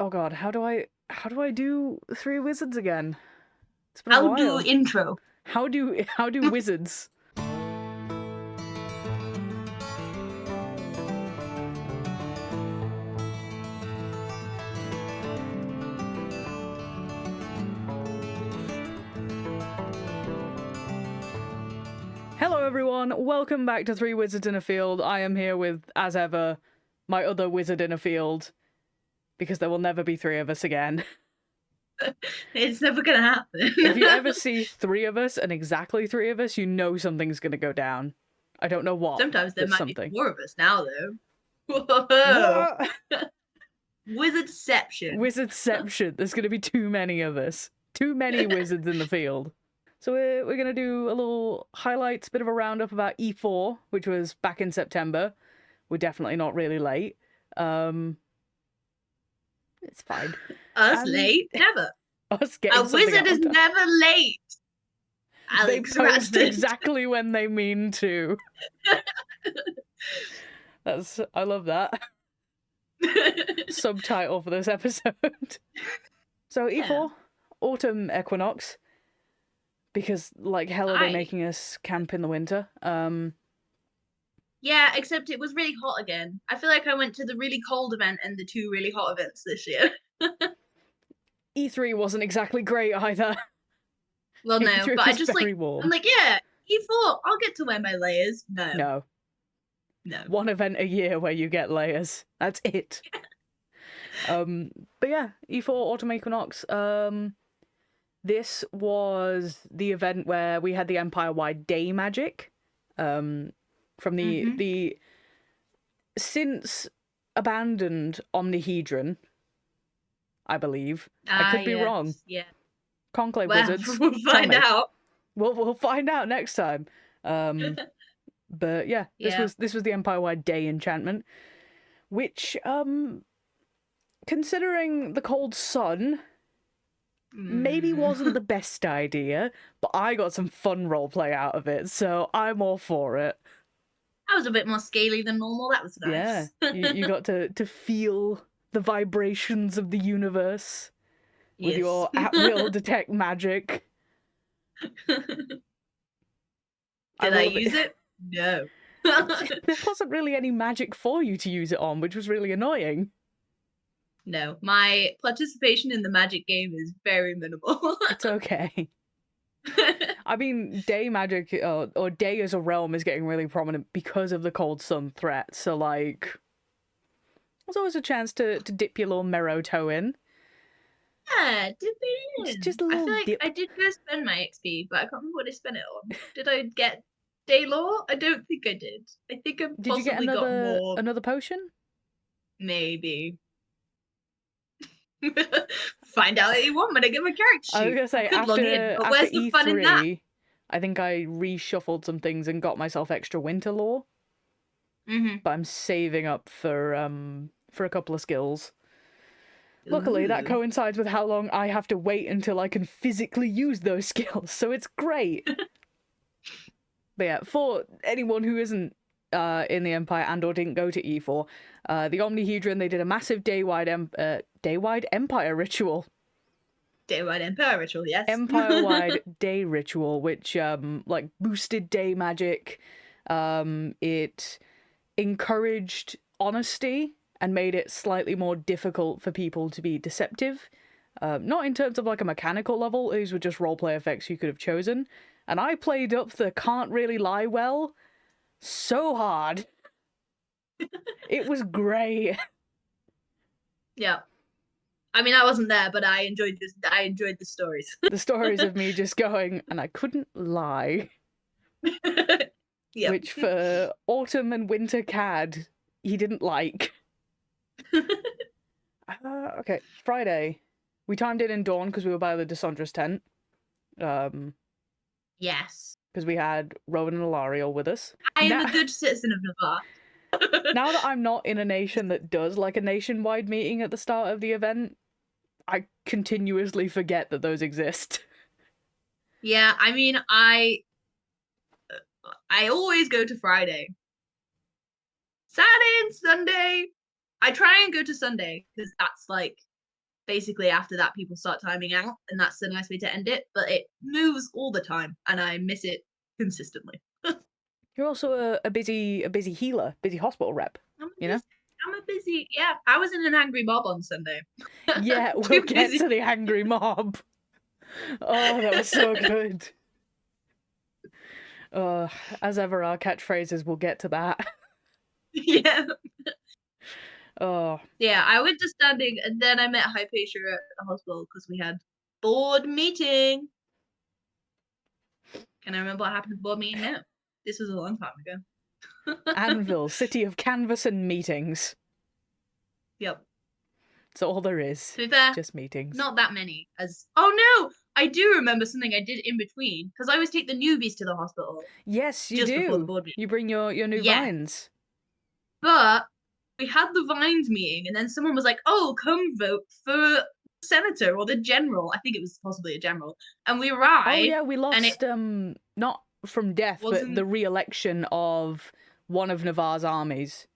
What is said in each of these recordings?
Oh god, how do I do three wizards again? It's been a How do while. intro? How do wizards? Hello everyone, welcome back to Three Wizards in a Field. I am here with, as ever, my other wizard in a field, because there will never be three of us again. It's never gonna happen. If you ever see three of us and exactly three of us, you know something's gonna go down. I don't know what, Sometimes there but might be something. more of us now, though. Whoa! What? Wizardception. Wizardception. There's gonna be too many of us. Too many wizards in the field. So we're gonna do a little highlights, bit of a roundup about E4, which was back in September. We're definitely not really late. It's fine. Us And late? Never. us A getting something wizard out is on time. never late. They Alex post Radford. exactly when they mean to. I love that. Subtitle for this episode. So E4, Yeah. autumn equinox. Because like hell are they Hi. making us camp in the winter? Yeah, except it was really hot again. I feel like I went to the really cold event and the two really hot events this year. E3 wasn't exactly great either. Well, no, E3 but was very I'm warm. like, yeah, E4, I'll get to wear my layers. No, No. no. One event a year where you get layers. That's it. But yeah, E4 Autumn Equinox. This was the event where we had the Empire-wide day magic. From the since abandoned Omnihedron, I believe. I Ah, could be wrong. yes, yeah. Conclave Well, Wizards, we'll tell find me. out. We'll find out next time. But yeah, Yeah. this was the Empire-wide day enchantment, which considering the cold sun maybe wasn't the best idea, but I got some fun roleplay out of it, so I'm all for it. I was a bit more scaly than normal. That was Yeah, nice. you got to feel the vibrations of the universe with Yes. your at-will detect magic. I Did I will use it? No. there wasn't really any magic for you to use it on, which was really annoying. No. My participation in the magic game is very minimal. It's okay. I mean, day magic or day as a realm is getting really prominent because of the cold sun threat. So like, there's always a chance to dip your little Mero toe in. Yeah, dip it Just in. a I little feel like dip. I did go spend my XP, but I can't remember what I spent it on. Did I get day law? I don't think I did. I think I Did you get possibly got more. another potion? Maybe. Find out what you want when I get my character I was sheet. gonna I say could log in, but after where's the fun in that? E3, I think I reshuffled some things and got myself extra winter lore, but I'm saving up for a couple of skills. Luckily, that Ooh. coincides with how long I have to wait until I can physically use those skills, so it's great. But yeah, for anyone who isn't in the Empire and or didn't go to E4, the Omnihedron, they did a massive day-wide Empire ritual. Day-wide Empire ritual, yes. Empire-wide day ritual, which like boosted day magic. It encouraged honesty and made it slightly more difficult for people to be deceptive. Not in terms of like a mechanical level, these were just roleplay effects you could have chosen. And I played up the can't really lie well so hard. It was great. Yeah. I mean, I wasn't there, but I enjoyed this. I enjoyed the stories. The stories of me just going, and I couldn't lie. Yep. Which for autumn and winter Cad, he didn't like. Okay, Friday. We timed it in dawn because we were by the Desandras tent. Yes. Because we had Rowan and Alariel with us. I am a good citizen of Navarre. Now that I'm not in a nation that does like a nationwide meeting at the start of the event, I continuously forget that those exist. Yeah, I mean, I always go to Friday. Saturday and Sunday. I try and go to Sunday because that's like basically after that people start timing out, and that's a nice way to end it. But it moves all the time, and I miss it consistently. You're also a busy healer, busy hospital rep. You know? I'm a busy. Yeah, I was in an angry mob on Sunday. Yeah, we'll Too get busy. to the angry mob. Oh, that was so good. As ever, our catchphrases, we'll get to that. Yeah. Oh, Yeah, I went to standing, and then I met Hypatia at the hospital because we had board meeting. Can I remember what happened at the board meeting? No, this was a long time ago. Anvil, city of canvas and meetings. Yep. That's all there is. To be fair, just meetings. Not that many. Oh no, I do remember something I did in between because I always take the newbies to the hospital. Yes, you just do. Before the board meeting. You bring your new vines. But we had the vines meeting, and then someone was like, "Oh, come vote for senator or the general." I think it was possibly a general, and we arrived. Oh yeah, we lost not from death, but the re-election of one of Navarre's armies.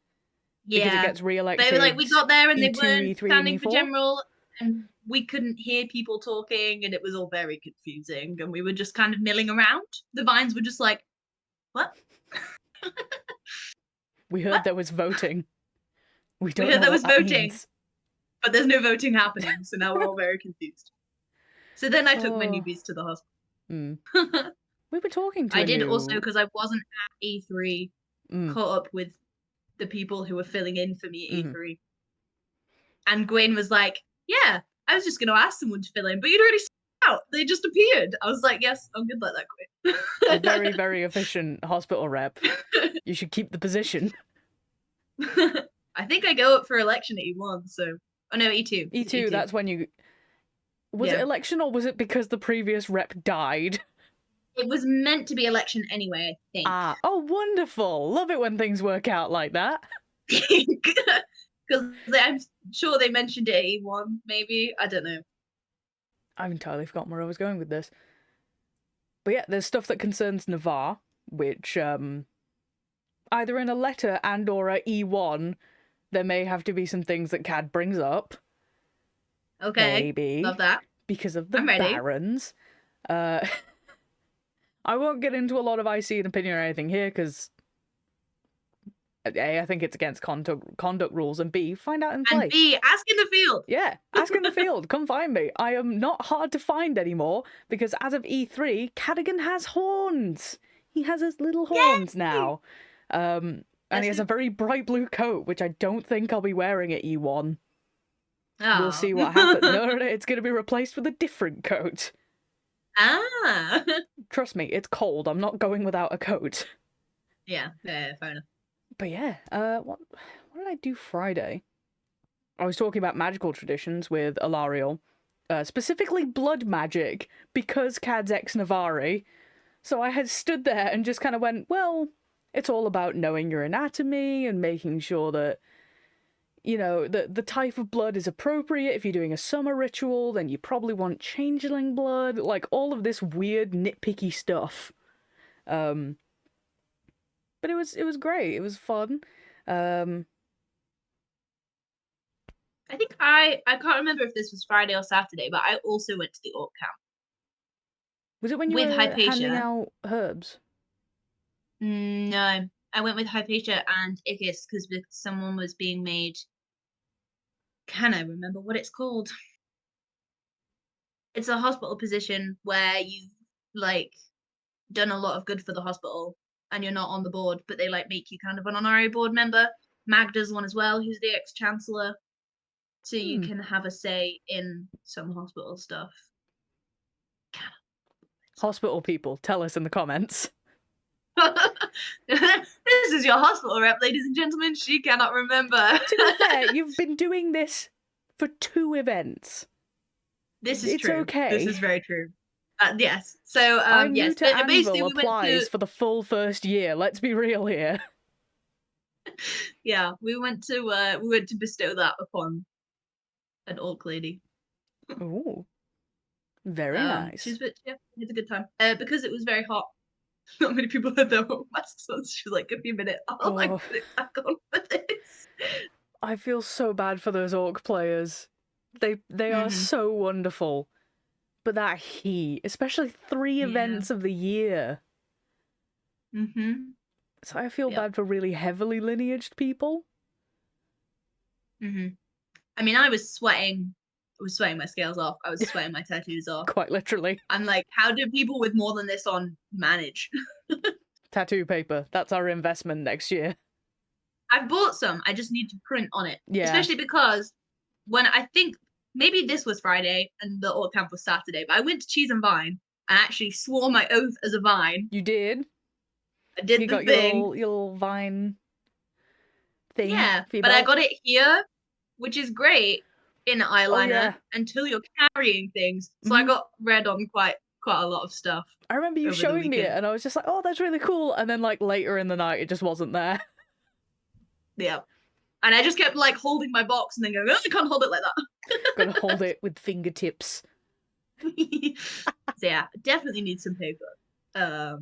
Yeah, because it gets re-elected. They were like, we got there and E2, they weren't E3, standing and for general, and we couldn't hear people talking, and it was all very confusing. And we were just kind of milling around. The vines were just like, "What?" We heard there was voting. We don't we heard know there was what that voting, means. but there's no voting happening. So now we're all very confused. So then I took my newbies to the hospital. We were talking to. I did also because I wasn't at E3, caught up with the people who were filling in for me at E3. And Gwen was like, "Yeah, I was just going to ask someone to fill in, but you'd already out. They just appeared." I was like, "Yes, I'm good like that, Gwen." A very, very efficient hospital rep. You should keep the position. I think I go up for election at E1, so... Oh, no, E2. E2, that's when you... Was it election, or was it because the previous rep died? It was meant to be election anyway, I think. Oh, wonderful. Love it when things work out like that. Because I'm sure they mentioned it at E1, maybe. I don't know. I've entirely forgotten where I was going with this. But yeah, there's stuff that concerns Navarre, which, either in a letter and or a E1, there may have to be some things that Cad brings up. Okay. Maybe. Love that. Because of the barons. I won't get into a lot of IC and opinion or anything here, because A, I think it's against conduct rules, and B, find out in play. And B, ask in the field. Yeah, ask in the field. Come find me. I am not hard to find anymore, because as of E3, Cadwgan has horns. He has his little horns now. And he has a very bright blue coat, which I don't think I'll be wearing at E1. Oh. We'll see what happens. No, it's going to be replaced with a different coat. Trust me, it's cold. I'm not going without a coat. Yeah, fair enough. But yeah, what did I do Friday? I was talking about magical traditions with Alariel, specifically blood magic, because Cad's ex-Navarre. So I had stood there and just kind of went, well, it's all about knowing your anatomy and making sure that, you know, the type of blood is appropriate. If you're doing a summer ritual, then you probably want changeling blood. Like, all of this weird, nitpicky stuff. But it was great. It was fun. I think I can't remember if this was Friday or Saturday, but I also went to the Orc camp. Was it when you were handing out herbs? No, I went with Hypatia and Ickis because someone was being made. Can I remember what it's called? It's a hospital position where you've like done a lot of good for the hospital and you're not on the board, but they like make you kind of an honorary board member. Mag does one as well, who's the ex-chancellor. So you can have a say in some hospital stuff. Hospital people, tell us in the comments. This is your hospital rep, ladies and gentlemen. She cannot remember. To be fair, you've been doing this for 2 events. This is true. It's okay. This is very true. Yes. So I'm yes, new to Anvil applies for the full first year. Let's be real here. Yeah, we went to bestow that upon an orc lady. Ooh, very nice. She had a good time. Because it was very hot. Not many people had their masks on. So she was like, "Give me a minute. I'll like put it back on for this." I feel so bad for those orc players. They are so wonderful. But that heat, especially 3 events of the year. So I feel bad for really heavily lineaged people. I mean, I was sweating my scales off. I was sweating my tattoos off. Quite literally. I'm like, how do people with more than this on manage? Tattoo paper. That's our investment next year. I've bought some. I just need to print on it. Yeah. Especially because when I think maybe this was Friday and the alt camp was Saturday, but I went to Cheese and Vine and actually swore my oath as a Vine. You did? I did you the got thing. Your little Vine thing. Yeah, but I got it here, which is great in eyeliner until you're carrying things. So I got red on quite a lot of stuff. I remember you showing me it and I was just like, oh, that's really cool. And then like later in the night, it just wasn't there. Yeah. And I just kept like holding my box and then going, oh, I can't hold it like that. Gotta hold it with fingertips. So yeah, definitely need some paper.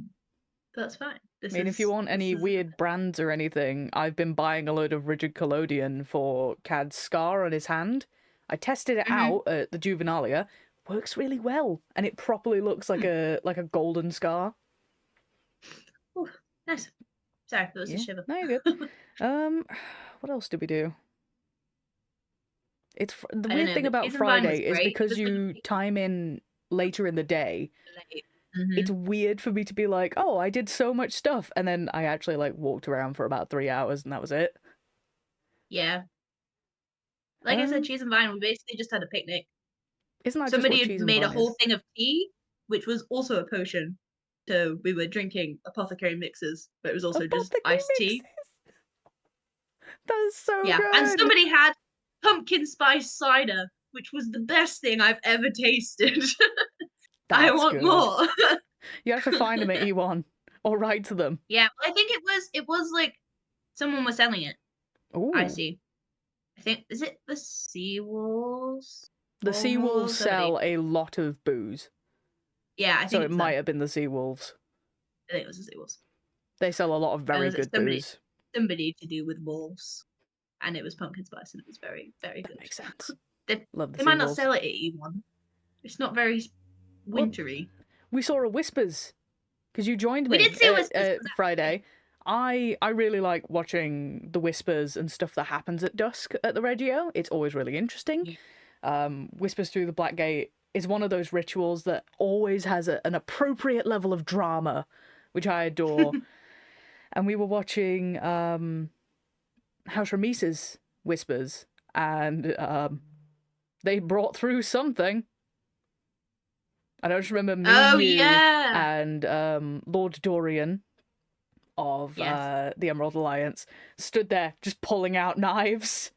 That's fine. If you want any weird brands or anything, I've been buying a load of rigid collodion for Cad's scar on his hand. I tested it out at the Juvenalia. Works really well, and it properly looks like a golden scar. Ooh, nice. Sorry, that was a shiver. No, you're good. What else did we do? It's the weird thing about Friday is because you time in later in the day. It's weird for me to be like, oh, I did so much stuff, and then I actually like walked around for about 3 hours, and that was it. Yeah. Like I said, Cheese and Vine, we basically just had a picnic. Isn't that somebody just what had made a whole thing of tea, which was also a potion. So we were drinking apothecary mixes, but it was also just iced tea. That's so good. And somebody had pumpkin spice cider, which was the best thing I've ever tasted. I want more. You have to find them at E1 or write to them. Yeah, I think it was like someone was selling it. Ooh. I see. I think, is it the Seawolves? The Seawolves sell a lot of booze. Yeah, I think so. It might have been the Seawolves. I think it was the Seawolves. They sell a lot of very good booze. Somebody to do with wolves, and it was pumpkin spice, and it was very, very good. That makes sense. Love the They might not sell it at E1. It's not very wintry. Well, we saw a Whispers because you joined me. We did see Whispers Friday. I really like watching the Whispers and stuff that happens at dusk at the Regio. It's always really interesting. Whispers Through the Black Gate is one of those rituals that always has an appropriate level of drama, which I adore. And we were watching House Ramise's Whispers, and they brought through something. I just remember me, and Lord Dorian of the Emerald Alliance stood there just pulling out knives.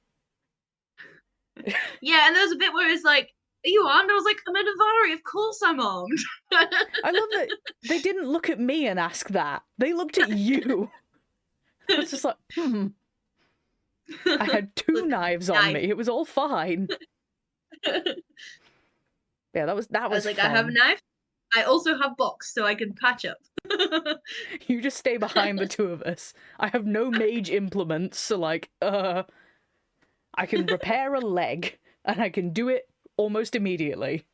Yeah, and there was a bit where it's like, are you armed? I was like, I'm an Avari, of course I'm armed. I love that they didn't look at me and ask that. They looked at you. I was just like, I had 2 knives on me. It was all fine. Yeah, that was I was like, fun. I have a knife. I also have box, so I can patch up. You just stay behind the 2 of us. I have no mage implements, so like, I can repair a leg, and I can do it almost immediately.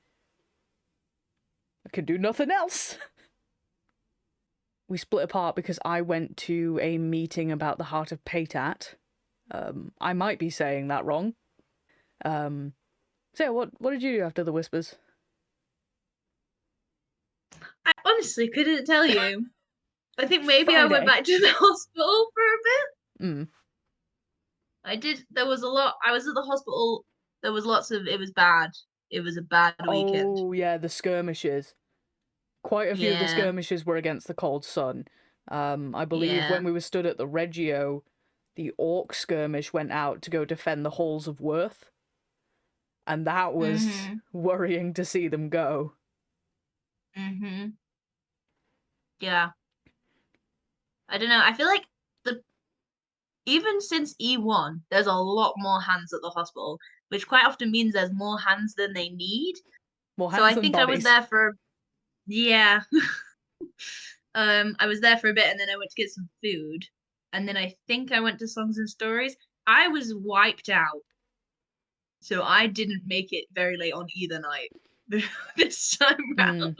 I can do nothing else. We split apart because I went to a meeting about the Heart of Patat. I might be saying that wrong. So yeah, what did you do after the Whispers? I honestly couldn't tell you. I think maybe Friday. I went back to the hospital for a bit. I did. There was a lot. I was at the hospital. There was lots of. It was bad. It was a bad weekend. Oh yeah, the skirmishes. Quite a few of the skirmishes were against the Cold Sun. I believe when we were stood at the Regio, the Orc skirmish went out to go defend the Halls of Worth. And that was worrying to see them go. Yeah. I don't know. I feel like even since E1, there's a lot more hands at the hospital, which quite often means there's more hands than they need. More hands than bodies. I was there for I was there for a bit, and then I went to get some food, and then I think I went to Songs and Stories. I was wiped out. so I didn't make it very late on either night this time round.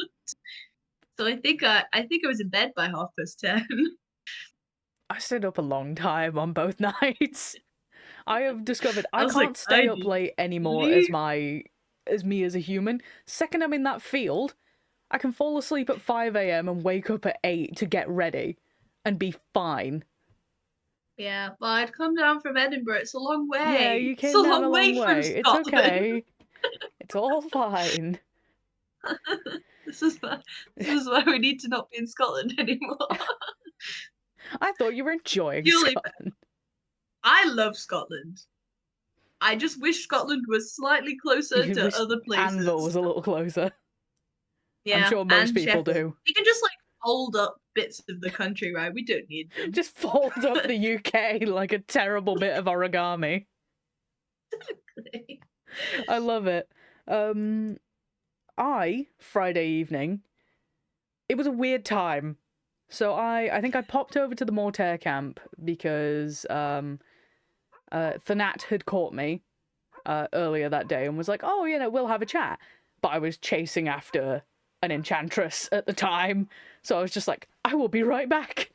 So I think I was in bed by 10:30. I stayed up a long time on both nights. I have discovered I was like, can't stay I up need late anymore sleep. as me as a human. Second I'm in that field, I can fall asleep at 5 a.m. and wake up at 8 to get ready and be fine. Yeah, but I'd come down from Edinburgh. It's a long Yeah, way. you It's a came down a long long way from way. It's Scotland. okay. It's all fine. This is why we need to not be in Scotland anymore. I thought you were enjoying Purely, Scotland. I love Scotland. I just wish Scotland was slightly closer You to wish other Anvil places. was a little closer. I'm Yeah, sure most and people Sheffield. do. We can just like fold up bits of the country, right? We don't need them. Just fold up the UK like a terrible bit of origami. I love it. Friday evening, it was a weird time. So I think I popped over to the Mortair camp because Thanat had caught me earlier that day and was like, oh, we'll have a chat. But I was chasing after an enchantress at the time, so I was just like, I will be right back.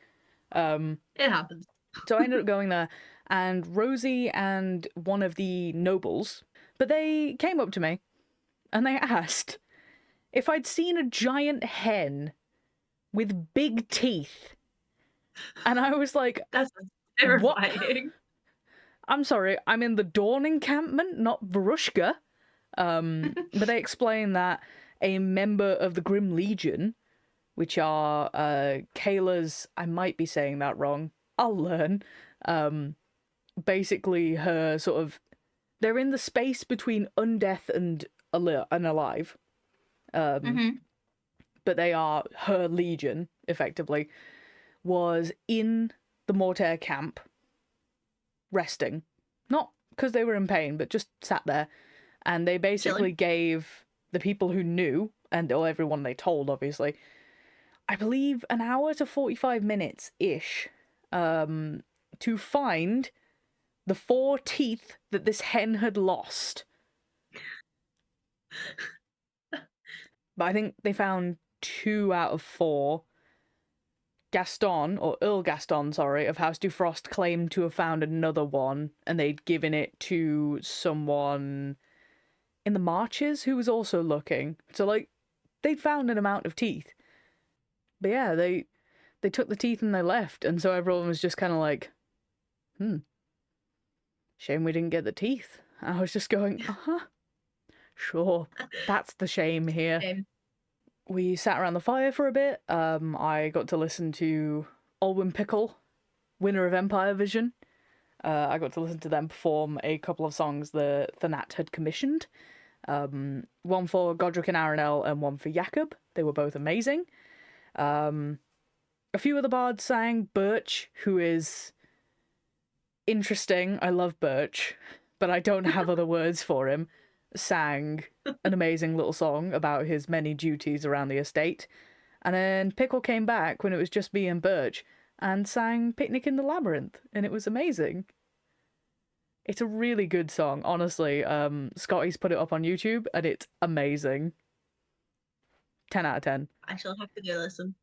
It happens. So I ended up going there, and Rosie and one of the nobles, but they came up to me and they asked if I'd seen a giant hen with big teeth. And I was like, That's terrifying. what? I'm sorry, I'm in the Dawn encampment, not Varushka. But they explain that a member of the Grim Legion, which are Kayla's, I might be saying that wrong, I'll learn. Basically her sort of, they're in the space between undeath and alive. But they are her legion, effectively, was in the Mortair camp, resting. Not because they were in pain, but just sat there. And they basically gave the people who knew, and everyone they told, obviously, I believe an hour to 45 minutes-ish, to find the 4 teeth that this hen had lost. But I think they found 2 out of 4. Gaston, or Earl Gaston, sorry, of House Dufrost claimed to have found another one, and they'd given it to someone in the Marches who was also looking. So, like, they'd found an amount of teeth. But yeah, they took the teeth and they left, and so everyone was just kind of like, shame we didn't get the teeth. And I was just going, sure, that's the shame here. We sat around the fire for a bit. I got to listen to Olwyn Pickle, winner of Empire Vision. I got to listen to them perform a couple of songs that Thanat had commissioned. One for Godric and Aranel and one for Jakob. They were both amazing. A few of the bards sang. Birch, who is interesting. I love Birch, but I don't have other words for him. Sang an amazing little song about his many duties around the estate. And then Pickle came back when it was just me and Birch and sang Picnic in the Labyrinth, and it was amazing. It's a really good song, honestly. Scotty's put it up on YouTube, and it's amazing. 10 out of 10. I shall have to go listen.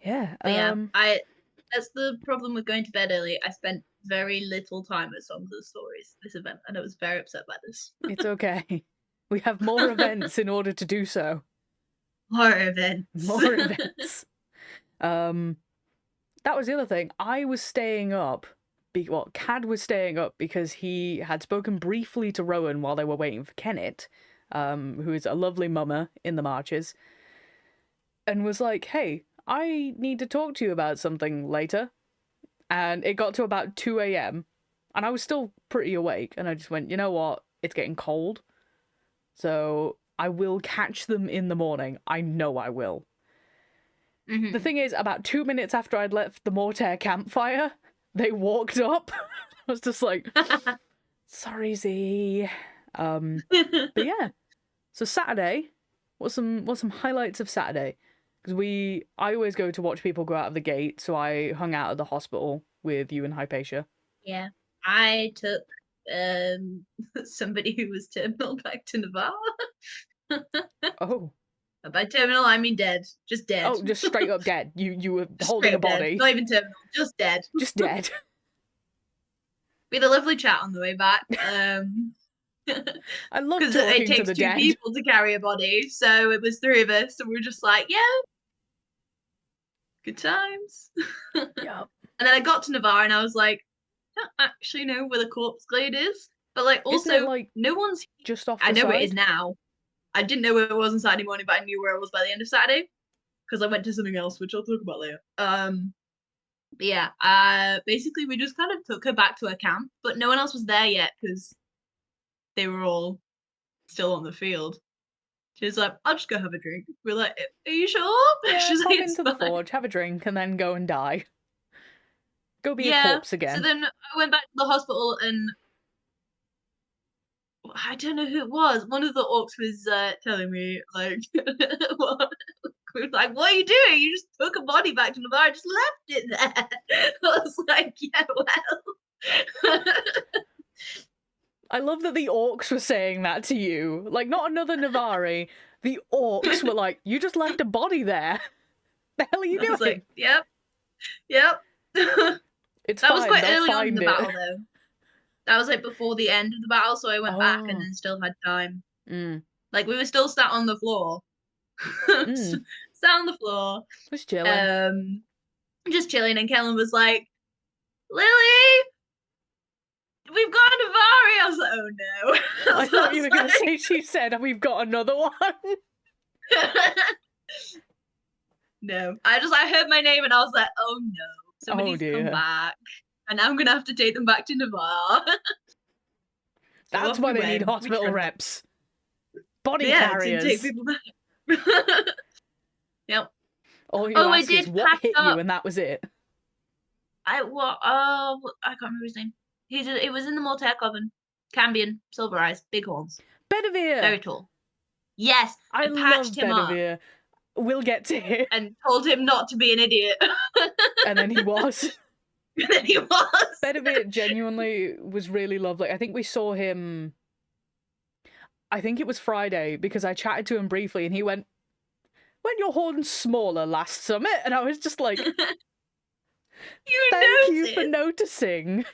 Yeah. That's the problem with going to bed early. I spent very little time at Songs of Stories this event, and I was very upset by this. It's okay. We have more events in order to do so. More events. More events. That was the other thing. I was staying up. Cad was staying up because he had spoken briefly to Rowan while they were waiting for Kennett, who is a lovely mummer in the Marches, and was like, hey, I need to talk to you about something later. And it got to about 2 a.m. and I was still pretty awake, and I just went, you know what? It's getting cold. So I will catch them in the morning. I know I will. Mm-hmm. The thing is, about 2 minutes after I'd left the Mortair campfire, they walked up. I was just like, sorry, Z. But yeah. So Saturday, what's some highlights of Saturday? Because I always go to watch people go out of the gate, so I hung out at the hospital with you and Hypatia. Yeah. I took somebody who was terminal back to Navarre. Oh. By terminal, I mean dead. Just dead. Oh, just straight up dead. You were Just holding a straight up dead. body. Not even terminal, just dead. Just dead. We had a lovely chat on the way back. I love Because talking it takes to the two dead. people to carry a body, so it was 3 of us, and we were just like, yeah, good times. Yep. And then I got to Navarre, and I was like, I don't actually know where the corpse glade is, but like Isn't also it, like, no one's. just off I the know where it side? is now. I didn't know where it was on Saturday morning, but I knew where it was by the end of Saturday because I went to something else, which I'll talk about later. But yeah, basically we just kind of took her back to her camp, but no one else was there yet because they were all still on the field. She was like, I'll just go have a drink. We're like, are you sure? Yeah, She's pop like, into the forge, have a drink, and then go and die. Go be a corpse again. So then I went back to the hospital and I don't know who it was. One of the orcs was telling me, like, what? We were like, what are you doing? You just took a body back to Navarre, just left it there. I was like, yeah, well. I love that the orcs were saying that to you. Like, not another Navari. The orcs were like, you just left a body there. The hell are you doing? I was like, yep. It's that fine, was quite they'll early on in find the it. battle, though. That was like before the end of the battle, so I went back and then still had time. Like, we were still sat on the floor. Sat on the floor. Just chilling. Just chilling, and Kellen was like, Lily, we've got a Navari. I was like, oh no. I thought you were going to say she said, we've got another one. No. I heard my name and I was like, oh no. Somebody's come back. And now I'm going to have to take them back to Navarre. That's why they need hospital reps. Body carriers. To take people back. Yep. All you ask is what hit you, and that was it. I can't remember his name. It was in the Mortar Coven. Cambion, silver eyes, big horns. Bedivere. Very tall. Yes, I patched him Bedivere. up. We'll get to him. And told him not to be an idiot. And then he was. Bedivere genuinely was really lovely. I think we saw him. I think it was Friday because I chatted to him briefly, and he went, "Weren't your horns smaller last summit?" And I was just like, "Thank you for noticing."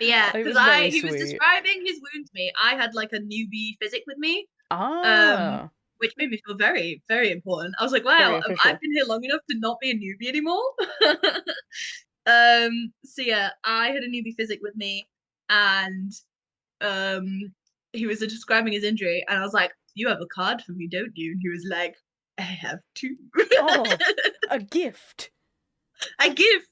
Yeah, because he was describing his wound to me. I had like a newbie physic with me. Which made me feel very, very important. I was like, wow, I've been here long enough to not be a newbie anymore. So yeah, I had a newbie physic with me, and he was describing his injury, and I was like, you have a card for me, don't you? And he was like, I have 2. Oh, a gift. A gift.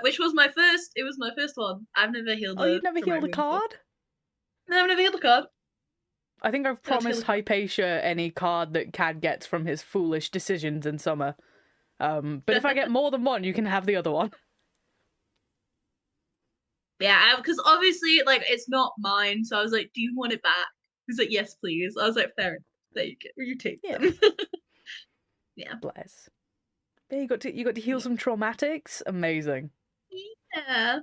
Which was my first. It was my first one. I've never healed. Oh, you've never healed a card? No, I've never healed a card. I think I've promised Hypatia any card that Cad gets from his foolish decisions in summer. But if I get more than one, you can have the other one. Yeah, because obviously, like, it's not mine. So I was like, "Do you want it back?" He's like, "Yes, please." I was like, "Fair enough. There you go. You take them." Yeah. Bless. Yeah, you got to heal some traumatics. Amazing. Yeah.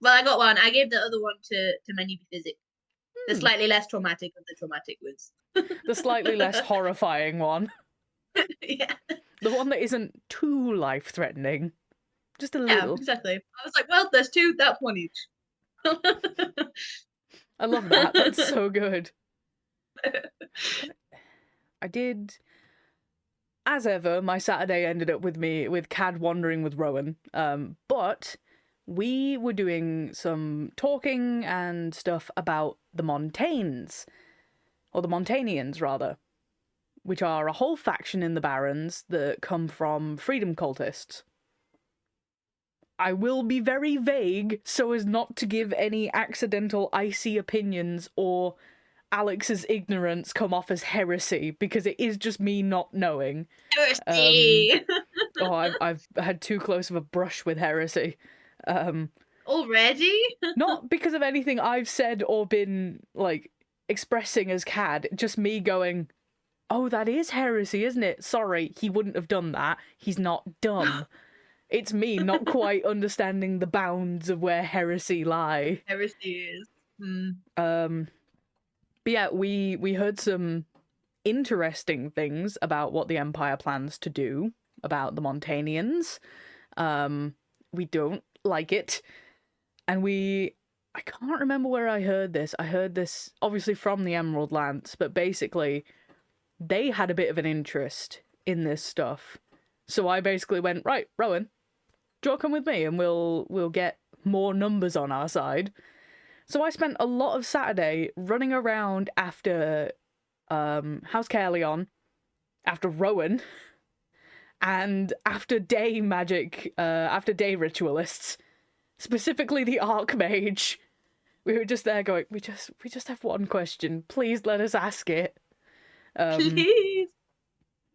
Well, I got one. I gave the other one to my newbie physic. The slightly less traumatic of the traumatic ones. The slightly less horrifying one. Yeah. The one that isn't too life-threatening. Just a little. Yeah, exactly. I was like, well, there's 2. That's 1 each. I love that. That's so good. I did... As ever, my Saturday ended up with Cad wandering with Rowan. But we were doing some talking and stuff about the Montanes. Or the Montanians, rather. Which are a whole faction in the Barrens that come from freedom cultists. I will be very vague so as not to give any accidental icy opinions or Alex's ignorance come off as heresy, because it is just me not knowing. Heresy! I've had too close of a brush with heresy. Already? Not because of anything I've said or been, like, expressing as Cad, just me going, oh, that is heresy, isn't it? Sorry, he wouldn't have done that. He's not dumb. It's me not quite understanding the bounds of where heresy lie. Heresy is. But yeah, we heard some interesting things about what the Empire plans to do about the Montanians. We don't like it. And I can't remember where I heard this. I heard this obviously from the Emerald Lance, but basically they had a bit of an interest in this stuff. So I basically went, right, Rowan, do you want to come with me and we'll get more numbers on our side. So I spent a lot of Saturday running around after House Caerleon, after Rowan, and after day magic, after day ritualists, specifically the Archmage. We were just there going, we just have one question. Please let us ask it. Please.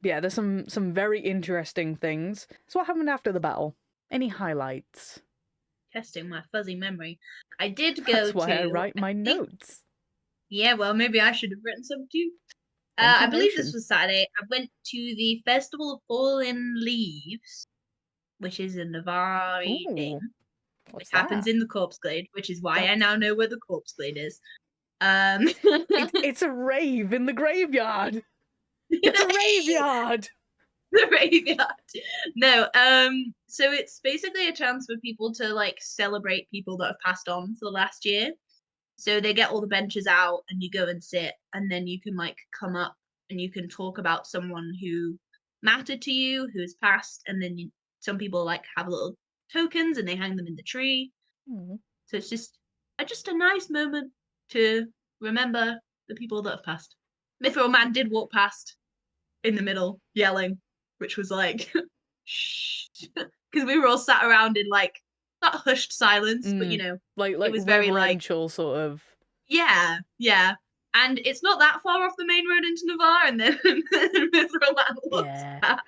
Yeah, there's some very interesting things. So what happened after the battle? Any highlights? Testing my fuzzy memory. I did go That's why I write my notes. Yeah, well, maybe I should have written some too. I believe this was Saturday. I went to the Festival of Fallen Leaves, which is a Navari thing. Which happens in the Corpse Glade, which is why I now know where the Corpse Glade is. It's a rave in the graveyard. It's a graveyard. The graveyard. No, so it's basically a chance for people to like celebrate people that have passed on for the last year. So they get all the benches out and you go and sit, and then you can like come up and you can talk about someone who mattered to you, who has passed, and then some people like have little tokens and they hang them in the tree. So it's just a nice moment to remember the people that have passed. Mithril Man did walk past in the middle yelling, which was like shh, because we were all sat around in like not hushed silence, but you know, like it was very reverential sort of. Yeah. And it's not that far off the main road into Navarre, and then Mithril Man walks past.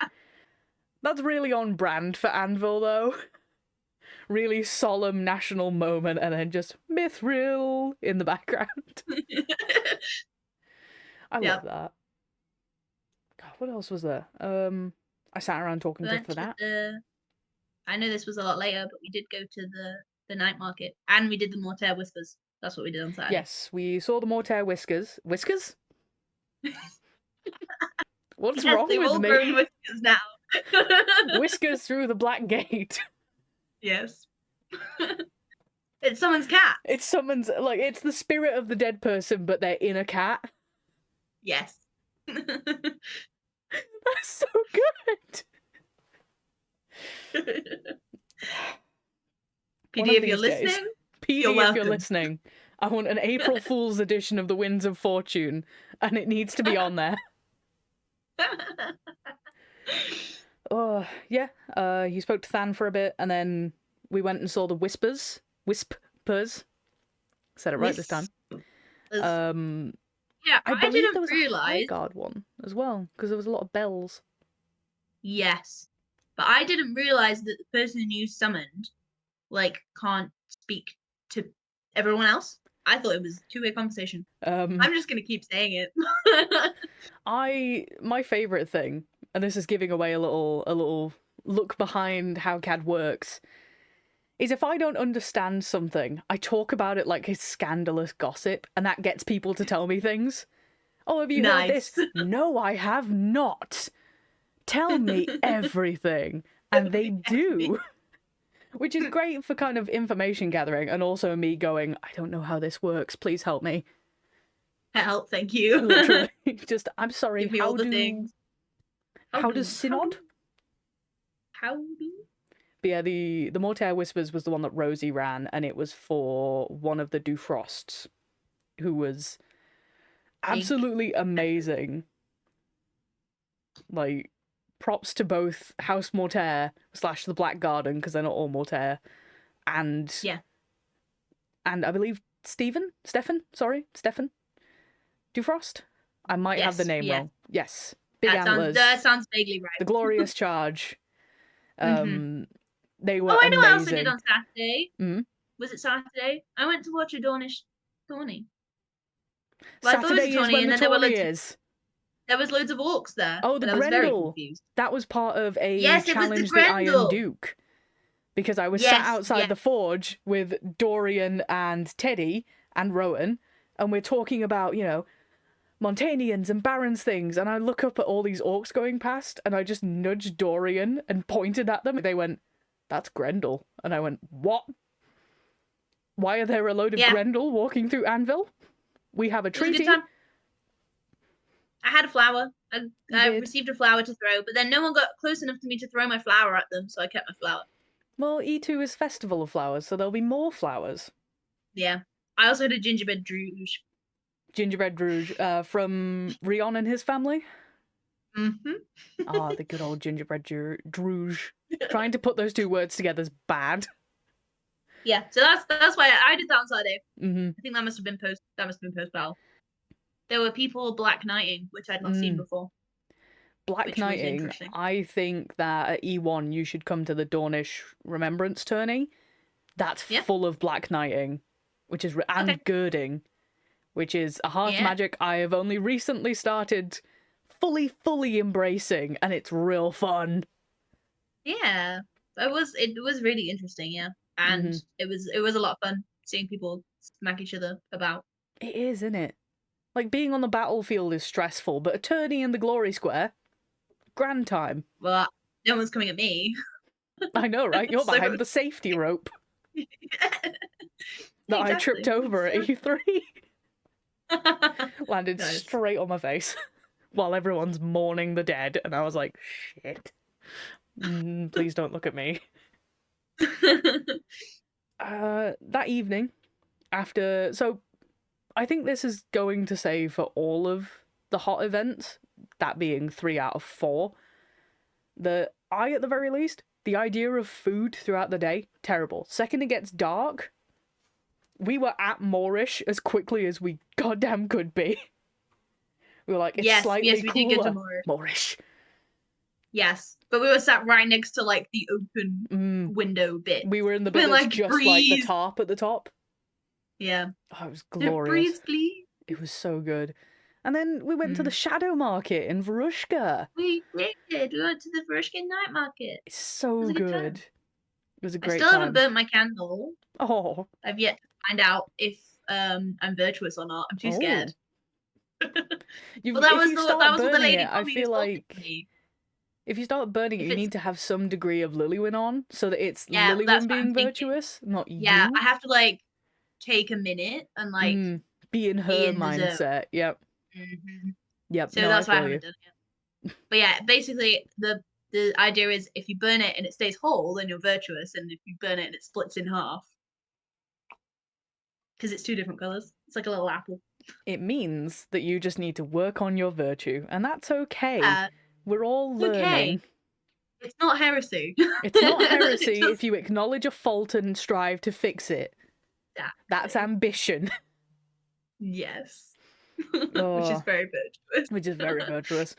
That's really on brand for Anvil, though. Really solemn national moment, and then just Mithril in the background. I love that. God, what else was there? I sat around talking for that. I know this was a lot later, but we did go to the night market, and we did the Mortaire Whispers. That's what we did on Saturday. Yes, we saw the Mortaire Whiskers. Whiskers? What's yes, wrong they've with all me? grown whiskers now. Whiskers through the black gate. Yes. It's someone's cat. It's someone's, like, it's the spirit of the dead person, but they're in a cat. Yes. That's so good. PD, if you're listening, PD, if you're listening, I want an April Fool's edition of the Winds of Fortune, and it needs to be on there. Oh, yeah. He spoke to Than for a bit, and then we went and saw the Whispers. Said it right this time. Yeah, I didn't realize. A guard one as well, because there was a lot of bells. Yes, but I didn't realize that the person you summoned, like, can't speak to everyone else. I thought it was a two-way conversation. I'm just gonna keep saying it. My favorite thing, and this is giving away a little look behind how CAD works, is if I don't understand something, I talk about it like it's scandalous gossip, and that gets people to tell me things. Oh, have you heard this? No, I have not. Tell me everything. And they do. Which is great for kind of information gathering, and also me going, I don't know how this works, please help me. Help, thank you. Literally. Just, I'm sorry, give me all the things. How does Synod? How do? But yeah, the Mortaire Whispers was the one that Rosie ran, and it was for one of the Dufrosts, who was absolutely amazing. Like, props to both House Mortaire / the Black Garden, because they're not all Mortaire, and I believe Stephen Dufrost. I might have the name wrong. Yes, big antlers. That sounds vaguely right. The Glorious Charge. They were. Oh, I know amazing. what else we did on Saturday. Mm-hmm. Was it Saturday? I went to watch a Dornish tourney. Well, Saturday is when the tourney is. There was loads of orcs there. Oh, the Grendel. That was part of a challenge the Iron Duke. because I was sat Yes, outside yeah. the forge with Dorian and Teddy and Rowan, and we're talking about, you know, Montanians and Barons things, and I look up at all these orcs going past, and I just nudged Dorian and pointed at them. They went, "That's Grendel." And I went, "What? Why are there a load of Yeah. Grendel walking through Anvil? We have a It was a treaty." good time. I had a flower. I did. received a flower to throw, but then no one got close enough to me to throw my flower at them, so I kept my flower. Well, E2 is Festival of Flowers, so there'll be more flowers. Yeah. I also had a gingerbread druge. Gingerbread Druge from Rion and his family. Mm-hmm. Ah, the good old gingerbread druge. Trying to put those two words together is bad. Yeah, so that's why I did that on Saturday. Mm-hmm. I think that must have been post battle. There were people black knighting, which I'd not seen before. Black which was Knighting, interesting. I think that at E1 you should come to the Dornish Remembrance tourney. That's full of Black Knighting, which is and girding, which is a hearth magic I have only recently started fully embracing, and it's real fun. Yeah, it was really interesting. Yeah, and it was a lot of fun seeing people smack each other about. It is, isn't it? Like, being on the battlefield is stressful, but a tourney in the Glory Square, grand time. Well, no one's coming at me. I know, right? You're behind the safety rope that I tripped over at E3. Landed straight on my face while everyone's mourning the dead, and I was like, shit. Please don't look at me. That evening, after... So, I think this is going to say for all of the hot events, that being 3 out of 4, at the very least, the idea of food throughout the day, terrible. Second it gets dark, we were at Moorish as quickly as we goddamn could be. We were like, it's slightly cooler. Did get to Moorish. Yes, but we were sat right next to, like, the open window bit. We were in the bit that's like, just breathe. Like the tarp at the top. Yeah. Oh, it was glorious. Breathe, please. It was so good. And then we went to the Shadow Market in Varushka. We did. We went to the Varushka night market. It's so good. It was a great time. I still haven't burnt my candle. Oh. I've yet to find out if I'm virtuous or not. I'm too scared. But that was what the lady I feel like if you start burning it, you need to have some degree of Lilywyn on, so that it's Lilywyn being virtuous, not you. Yeah, I have to, like, take a minute and, like, be in her mindset. Yep. Yep. So that's why I haven't done it. But yeah, basically the idea is if you burn it and it stays whole, then you're virtuous, and if you burn it and it splits in half, because it's 2 different colors, it's like a little apple. It means that you just need to work on your virtue, and that's okay. We're all learning. Okay. It's not heresy. It's not heresy if you acknowledge a fault and strive to fix it. That's ambition. Yes. Which is very virtuous. Which is very virtuous.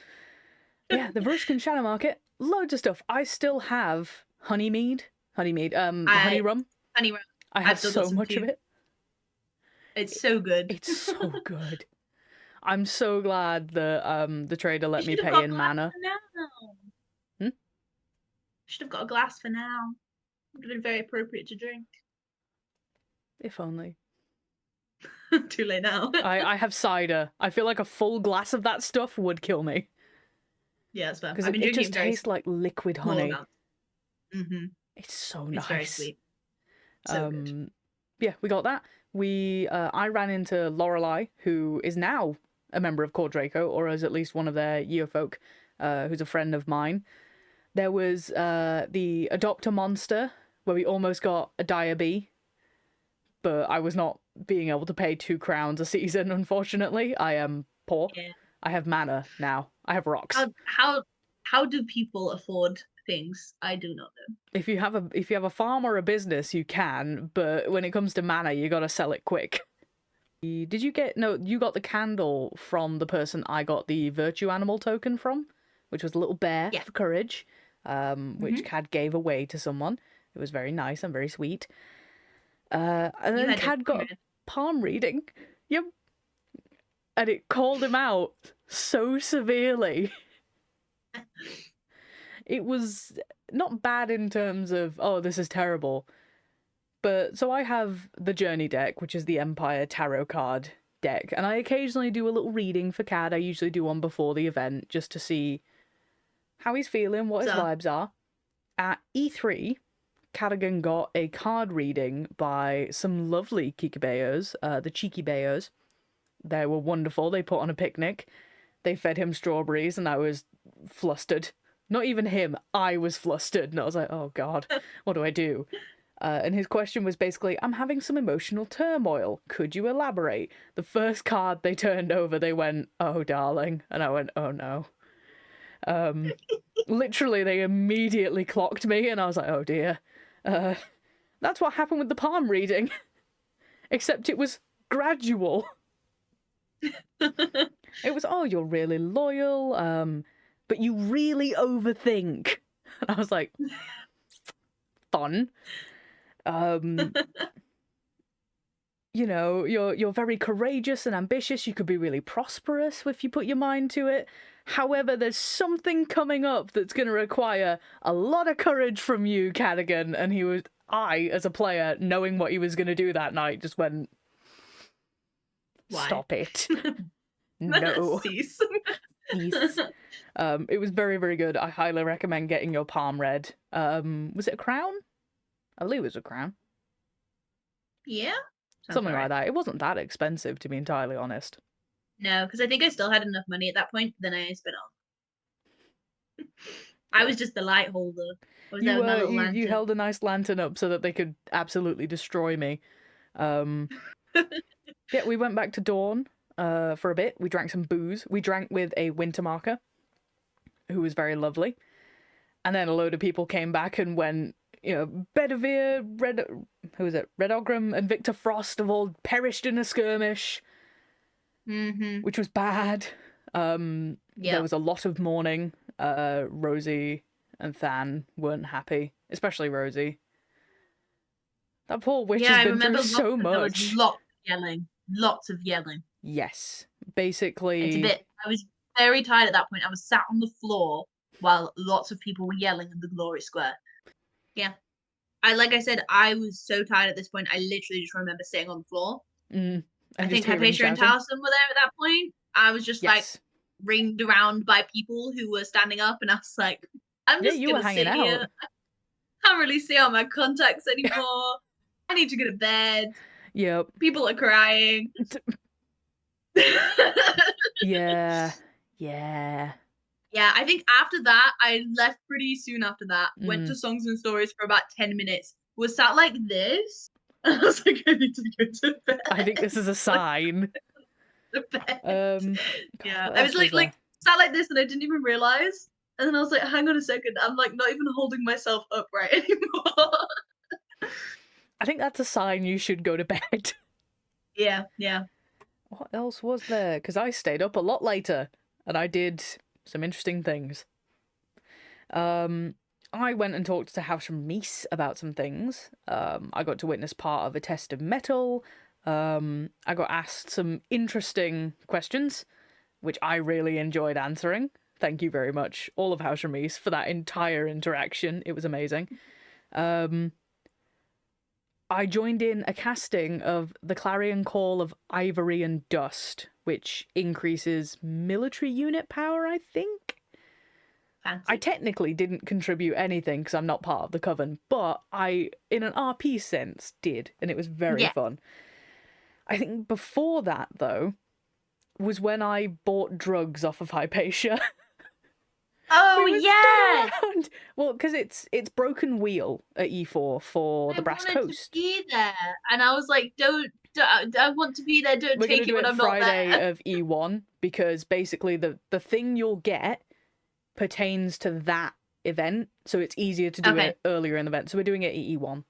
Yeah, the Varushkan Shadow Market, loads of stuff. I still have honey rum. Honey rum. I have so much of it. It's so good. It's so good. I'm so glad that the trader let me pay in mana. Should have got a glass for now. Would have been very appropriate to drink. If only. Too late now. I have cider. I feel like a full glass of that stuff would kill me. Yeah, it's fair. Because it just tastes like liquid honey. It's so nice. It's very sweet. So good. Yeah, we got that. I ran into Lorelei, who is now a member of Core Draco, or is at least one of their year folk, who's a friend of mine. There was the Adopter Monster, where we almost got a Dire Bee, but I was not being able to pay 2 crowns a season, unfortunately. I am poor. Yeah. I have mana now. I have rocks. How do people afford things? I do not know. If you have a farm or a business, you can, but when it comes to mana, you gotta sell it quick. Did you get... No, you got the candle from the person I got the Virtue Animal token from, which was a little bear for courage, which Cad gave away to someone. It was very nice and very sweet. And then Cad got a palm reading. Yep. And it called him out so severely. it was not bad in terms of, oh, this is terrible. But so I have the Journey deck, which is the Empire Tarot card deck, and I occasionally do a little reading for Cad. I usually do one before the event just to see how he's feeling, what his vibes are. At E3, Cadwgan got a card reading by some lovely Kikabeyos, the Cheeky Bayos. They were wonderful. They put on a picnic. They fed him strawberries, and I was flustered. Not even him, I was flustered. And I was like, oh God, what do I do? And his question was basically, I'm having some emotional turmoil. Could you elaborate? The first card they turned over, they went, oh, darling. And I went, oh, no. Literally, they immediately clocked me, and I was like, oh, dear. That's what happened with the palm reading. Except it was gradual. It was, oh, you're really loyal, but you really overthink. And I was like, fun. You know, you're very courageous and ambitious. You could be really prosperous if you put your mind to it. However, there's something coming up that's going to require a lot of courage from you, Cadwgan. And I, as a player, knowing what he was going to do that night, just went, why? Stop it. No. Cease. Peace. It was very, very good. I highly recommend getting your palm read. Was it a crown? I believe it was a crown. Yeah? Something like that. It wasn't that expensive, to be entirely honest. No, because I think I still had enough money at that point, then I spent off. I was just the light holder. You held a nice lantern up so that they could absolutely destroy me. Yeah, we went back to Dawn for a bit. We drank some booze. We drank with a winter marker, who was very lovely. And then a load of people came back and went, you know, Bedivere, Red Ogram, and Victor Frost have all perished in a skirmish, which was bad. There was a lot of mourning. Rosie and Than weren't happy, especially Rosie. That poor witch has been through so much. Lots of yelling. Yes, basically. I was very tired at that point. I was sat on the floor while lots of people were yelling in the Glory Square. Yeah. Like I said, I was so tired at this point, I literally just remember sitting on the floor. I think Hypatia and Taliesin were there at that point. I was just like ringed around by people who were standing up, and I was like, I'm just gonna sit here. I can't really see all my contacts anymore. I need to go to bed. Yep. People are crying. Yeah. Yeah, I think after that, I left pretty soon after that. Went to Songs and Stories for about 10 minutes. Was sat like this. I was like, I need to go to bed. I think this is a sign. Yeah, I was like sat like this, and I didn't even realize. And then I was like, hang on a second, I'm like not even holding myself upright anymore. I think that's a sign you should go to bed. Yeah. What else was there? Because I stayed up a lot later, and I did some interesting things. I went and talked to Hausram Mies about some things. I got to witness part of a test of metal. I got asked some interesting questions, which I really enjoyed answering. Thank you very much, all of Hausram Mies, for that entire interaction. It was amazing. I joined in a casting of the Clarion Call of Ivory and Dust, which increases military unit power, I think? Fancy. I technically didn't contribute anything because I'm not part of the Coven, but I, in an RP sense, did, and it was very fun. I think before that, though, was when I bought drugs off of Hypatia. Oh, yeah! Well, because it's Broken Wheel at E4 for the Brass Coast. I wanted to be there, and I was like, I want to be there, don't take it when I'm not there. We're going to do it Friday of E1, because basically the thing you'll get pertains to that event, so it's easier to do it earlier in the event. So we're doing it at E1.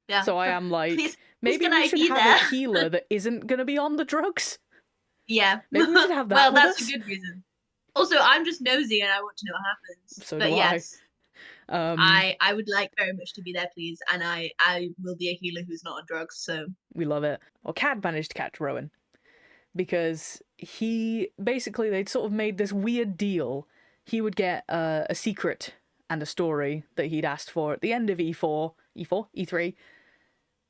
Yeah. So I am like, maybe we should have a healer that isn't going to be on the drugs. Yeah. Maybe we should have that. Well, that's a good reason. Also, I'm just nosy and I want to know what happens. So do yes, I would like very much to be there, please, and I will be a healer who's not on drugs. So we love it. Well, Cad managed to catch Rowan because they'd sort of made this weird deal. He would get a secret and a story that he'd asked for at the end of E3,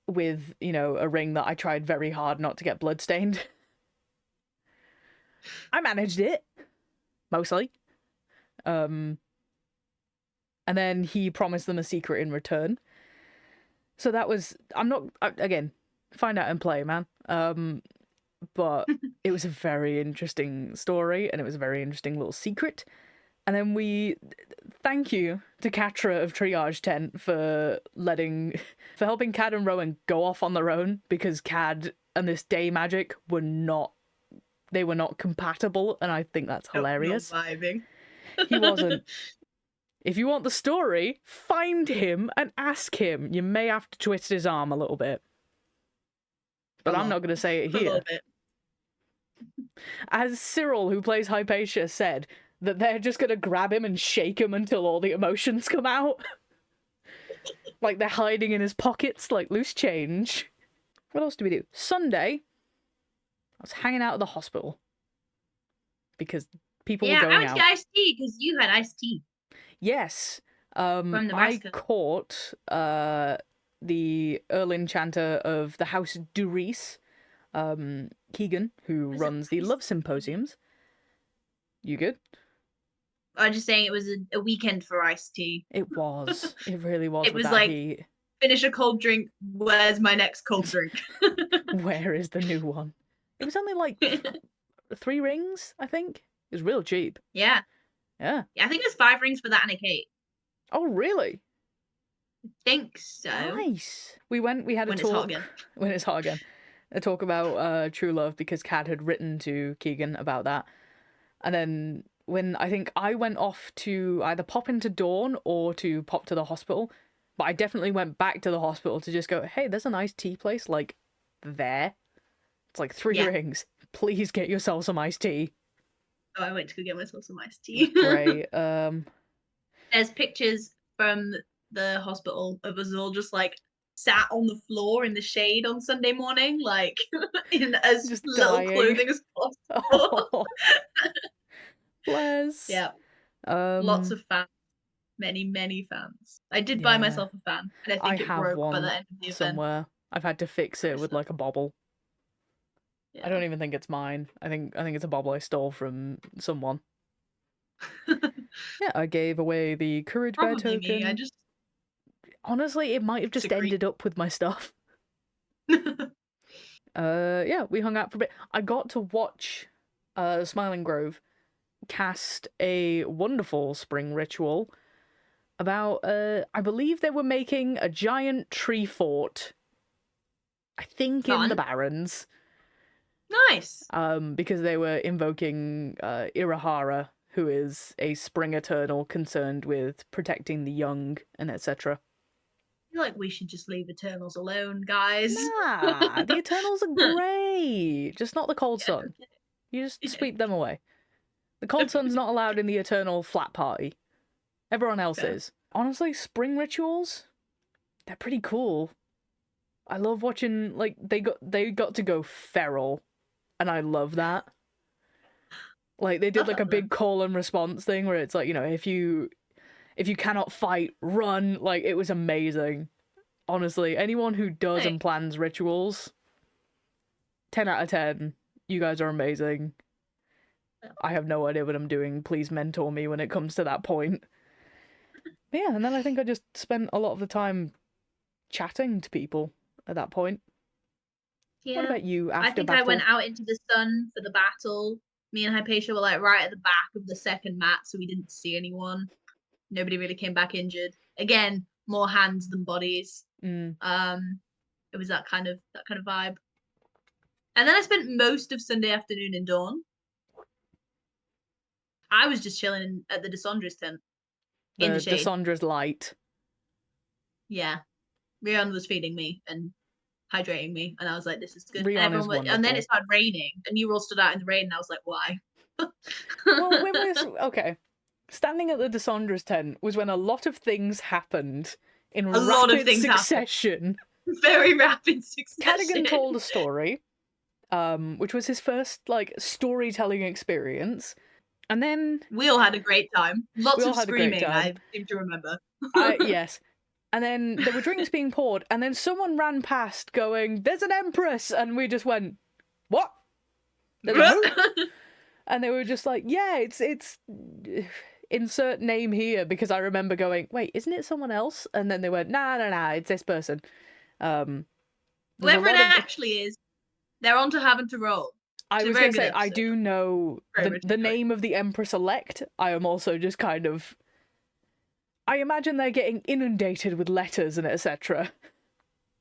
with, you know, a ring that I tried very hard not to get bloodstained. I managed it, mostly. And then he promised them a secret in return. So that was, again, find out and play, man. But it was a very interesting story, and it was a very interesting little secret. And then thank you to Katra of Triage Tent for helping Cad and Rowan go off on their own, because Cad and this day magic were not compatible, and I think that's hilarious. Not vibing. He wasn't. If you want the story, find him and ask him. You may have to twist his arm a little bit. But I'm not going to say it here. A little bit. As Cyril, who plays Hypatia, said, that they're just going to grab him and shake him until all the emotions come out. Like they're hiding in his pockets like loose change. What else do we do? Sunday, I was hanging out at the hospital. Because people were going out. Yeah, I went to get iced tea because you had iced tea. Yes. From Nebraska. I caught the Earl Enchanter of the House Duris, Keegan, who runs the Love Symposiums. You good? I'm just saying it was a weekend for iced tea. It was. It really was. It was like, finish a cold drink, where's my next cold drink? Where is the new one? It was only like 3 rings, I think. It was real cheap. Yeah. Yeah. I think there's 5 rings for that and a cake. Oh, really? I think so. Nice. We had a talk. It's hot again. When it's hot again. A talk about True Love, because Cad had written to Keegan about that. And then when I think I went off to either pop into Dawn or to pop to the hospital, but I definitely went back to the hospital to just go, hey, there's a nice tea place, like, there. It's like 3 rings. Please get yourself some iced tea. Oh, I went to go get myself some iced tea. Great. There's pictures from the hospital of us all just, like, sat on the floor in the shade on Sunday morning, like, in as just little clothing as possible. Oh. Bless. Yeah. Lots of fans. Many, many fans. I did buy myself a fan, and I think it broke by the end of the event. Somewhere. I've had to fix it with like a bobble. Yeah. I don't even think it's mine. I think it's a bobble I stole from someone. Yeah, I gave away the Courage Bear token. Me. Honestly, it might have just ended up with my stuff. Yeah, we hung out for a bit. I got to watch Smiling Grove cast a wonderful spring ritual about I believe they were making a giant tree fort, I think in the Barrens. Nice. Because they were invoking Irahara, who is a spring eternal concerned with protecting the young and etc. I feel like we should just leave Eternals alone, guys. Nah, the Eternals are great. Just not the Cold Sun. You just sweep them away. The Cold Sun's not allowed in the Eternal flat party. Everyone else is. Honestly, spring rituals, they're pretty cool. I love watching, like, they got to go feral, and I love that. Like, they did like a big call and response thing where it's like, you know, if you cannot fight, run. Like, it was amazing. Honestly, anyone who does and plans rituals, 10 out of 10. You guys are amazing. I have no idea what I'm doing. Please mentor me when it comes to that point. But yeah, and then I think I just spent a lot of the time chatting to people at that point. Yeah. What about you after I think battle? I went out into the sun for the battle. Me and Hypatia were like right at the back of the second mat, so we didn't see anyone. Nobody really came back injured. Again, more hands than bodies. It was that kind of vibe. And then I spent most of Sunday afternoon in Dawn. I was just chilling at the Desondra's tent. In the shade. Desondra's light. Yeah. Rihanna was feeding me and hydrating me, and I was like, this is good. And then it started raining, and you all stood out in the rain, and I was like, why? Well, okay. Standing at the Desondra's tent was when a lot of things happened in rapid succession. Very rapid succession. Cadwgan told a story, which was his first, like, storytelling experience. And then We all had a great time. Lots all of had a great screaming, time. I seem to remember. Yes. And then there were drinks being poured, and then someone ran past going, "There's an empress!" And we just went, "What? There's a who?" And they were just like, "Yeah, it's insert name here," because I remember going, "Wait, isn't it someone else?" And then they went, "Nah, it's this person." There's Whoever a it lot of... actually is, they're on to having to roll. I It's a was very going to good say, I episode. do know Very much the enjoyed. name of the Empress-elect. I am also just kind of... I imagine they're getting inundated with letters and etc.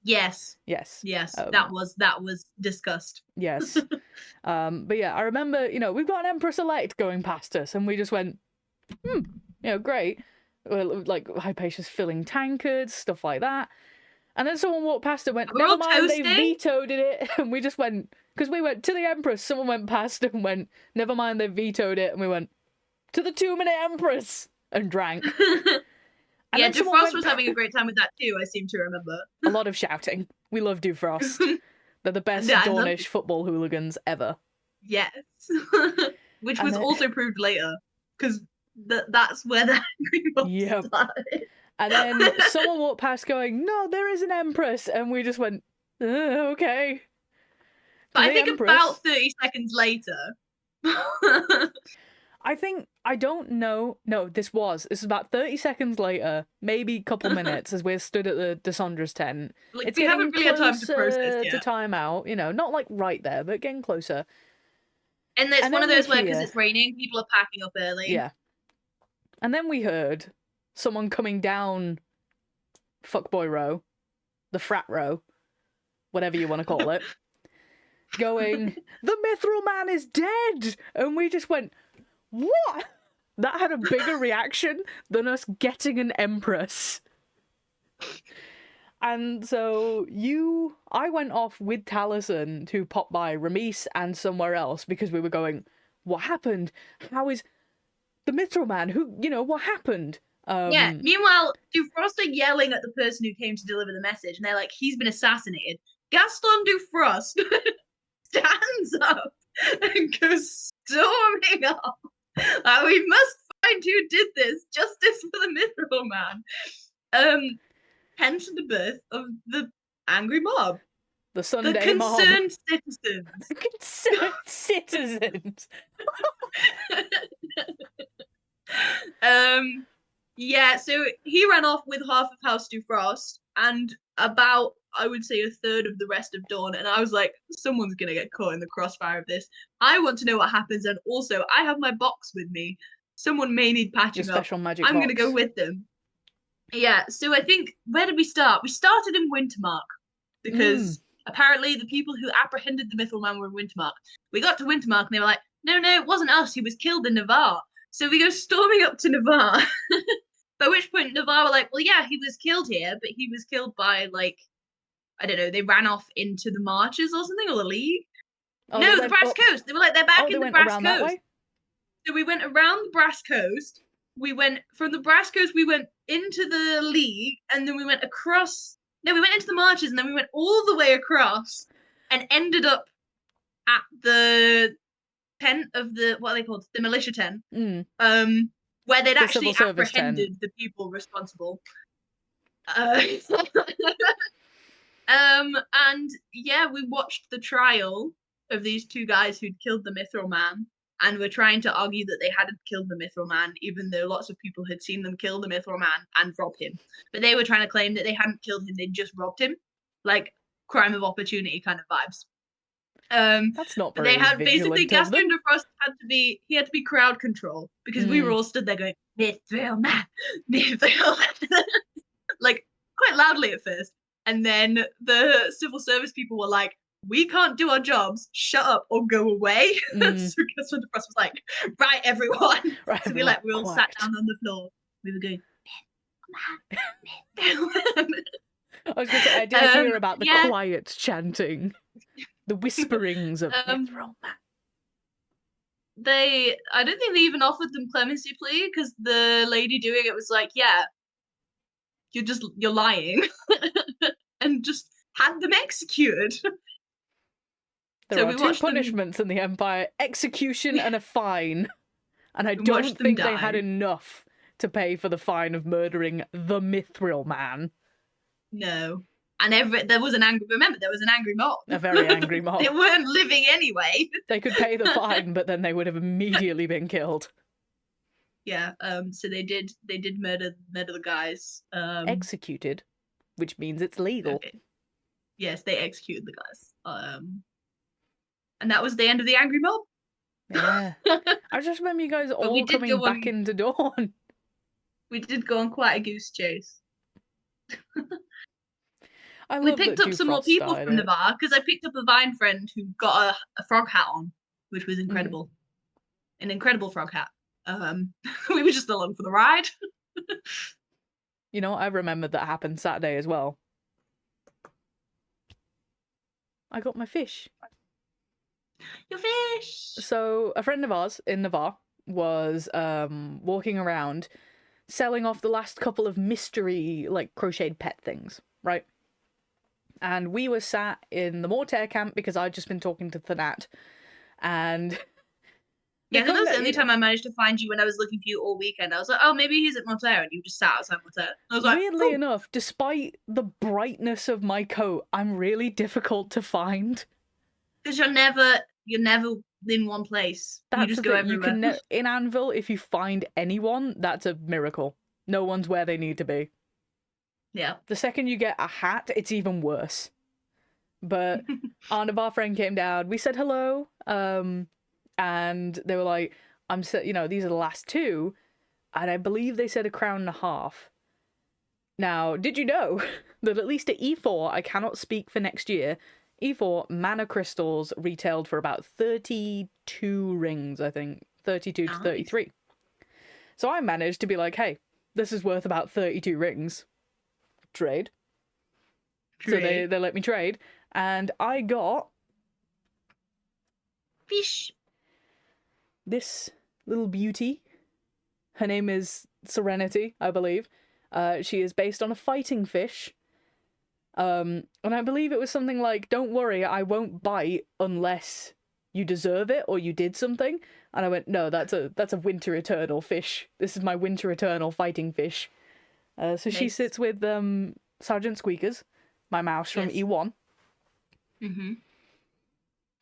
Yes. Yes. Yes. That was discussed. Yes. But yeah, I remember, we've got an Empress-elect going past us, and we just went, great. Like, Hypatia's filling tankards, stuff like that. And then someone walked past and went, We're "Never all mind, they toasting? vetoed it." And we just went, because we went to the Empress, someone went past and went, "Never mind, they vetoed it." And we went, "To the 2-minute Empress," and drank. And Yeah, then someone Defrost went... was having a great time with that too, I seem to remember. A lot of shouting. We love Defrost. They're the best Yeah, Dornish football hooligans ever. Yes. Which And was then... also proved later, because that's where the angry mob Yep. started. And then someone walked past going, "No, there is an Empress." And we just went, okay. But I think Empress... about 30 seconds later. I don't know. No, this was about 30 seconds later, maybe a couple minutes, as we're stood at the Dessandra's tent. Like, It's we getting haven't really had time to process closer to yet. timeout, not like right there, but getting closer. And it's one of those where, because it's raining, people are packing up early. Yeah. And then we heard someone coming down Fuckboy Row, the frat row, whatever you want to call it, going, "The Mithril Man is dead!" And we just went, "What?" That had a bigger reaction than us getting an Empress. And so I went off with Taliesin to pop by Ramis and somewhere else because we were going, "What happened? How is the Mithril Man? What happened?" Yeah. Meanwhile, Dufrost are yelling at the person who came to deliver the message, and they're like, "He's been assassinated." Gaston Dufrost stands up and goes storming off. We must find who did this. Justice for the Mithril Man. Hence the birth of the angry mob. The Sunday concerned mob. Citizens. Concerned citizens. Yeah, so he ran off with half of House Dufrost and about, I would say, a third of the rest of Dawn. And I was like, someone's going to get caught in the crossfire of this. I want to know what happens. And also, I have my box with me. Someone may need patching Your special up. magic I'm box. going to go with them. Yeah, so I think, where did we start? We started in Wintermark because apparently the people who apprehended the Mithril Man were in Wintermark. We got to Wintermark and they were like, no, it wasn't us. He was killed in Navarre. So we go storming up to Navarre. By which point Navarre were like, well, yeah, he was killed here, but he was killed by, like, I don't know, they ran off into the marches or something, or the League. Oh, no, the Brass Coast. They were like, they're back in the Brass Coast. So we went around the Brass Coast. We went from the Brass Coast, we went into the League, and then we went across. No, we went into the marches, and then we went all the way across and ended up at the tent of the, what are they called? The militia tent. Where they'd actually apprehended the people responsible. And yeah, we watched the trial of these two guys who'd killed the Mithril Man, and were trying to argue that they hadn't killed the Mithril Man, even though lots of people had seen them kill the Mithril Man and rob him. But they were trying to claim that they hadn't killed him, they'd just robbed him. Like, crime of opportunity kind of vibes. That's not very. But they had basically Gaston Dufrost had to be crowd control because we were all stood there going, Mithril Man, Mithril Man. Like, quite loudly at first. And then the civil service people were like, we can't do our jobs, shut up or go away. So Gaston Dufrost was like, right, everyone. Right, so we all sat down on the floor. We were going, Mithril Man. I was going to say, I did hear about the quiet chanting. The whisperings of Mithril Man. I don't think they even offered them clemency plea because the lady doing it was like, yeah, you're lying. And just had them executed. There are two punishments in the Empire: execution and a fine. And I And watched don't them think they had die. enough to pay for the fine of murdering the Mithril Man. No. And there was an angry mob. A very angry mob. They weren't living anyway. They could pay the fine, but then they would have immediately been killed. Yeah, so they did murder the guys. Executed, which means it's legal. Okay. Yes, they executed the guys. And that was the end of the angry mob. Yeah. I just remember you guys we all did coming go back on- into Dawn. We did go on quite a goose chase. I We love picked that up some more Dufrost people started from the it. bar because I picked up a Vine friend who got a frog hat on, which was incredible. An incredible frog hat. We were just along for the ride. You know, I remembered that happened Saturday as well. I got my fish. Your fish. So a friend of ours in Navarre was walking around selling off the last couple of mystery, like, crocheted pet things, right? And we were sat in the Mortair camp because I'd just been talking to Thanat, and Yeah, I think that was the only time I managed to find you when I was looking for you all weekend. I was like, oh, maybe he's at Mortair, and you just sat outside Mortair. I was like, weirdly enough, despite the brightness of my coat, I'm really difficult to find. because you're never in one place. That's you just the go thing. You everywhere. can in Anvil, if you find anyone, that's a miracle. No one's where they need to be. Yeah. The second you get a hat, it's even worse. But our Navarre friend came down. We said hello, and they were like, these are the last two, and I believe they said 1.5 crowns. Now, did you know that at least at E4, I cannot speak for next year, E4 mana crystals retailed for about 32 rings, I think. 32 to 33. So I managed to be like, hey, this is worth about 32 rings. Trade. So they let me trade. And I got fish. This little beauty. Her name is Serenity, I believe. She is based on a fighting fish. And I believe it was something like, don't worry, I won't bite unless you deserve it or you did something. And I went, no, that's a winter eternal fish. This is my winter eternal fighting fish. So nice. She sits with Sergeant Squeakers, my mouse from E1. Mm-hmm.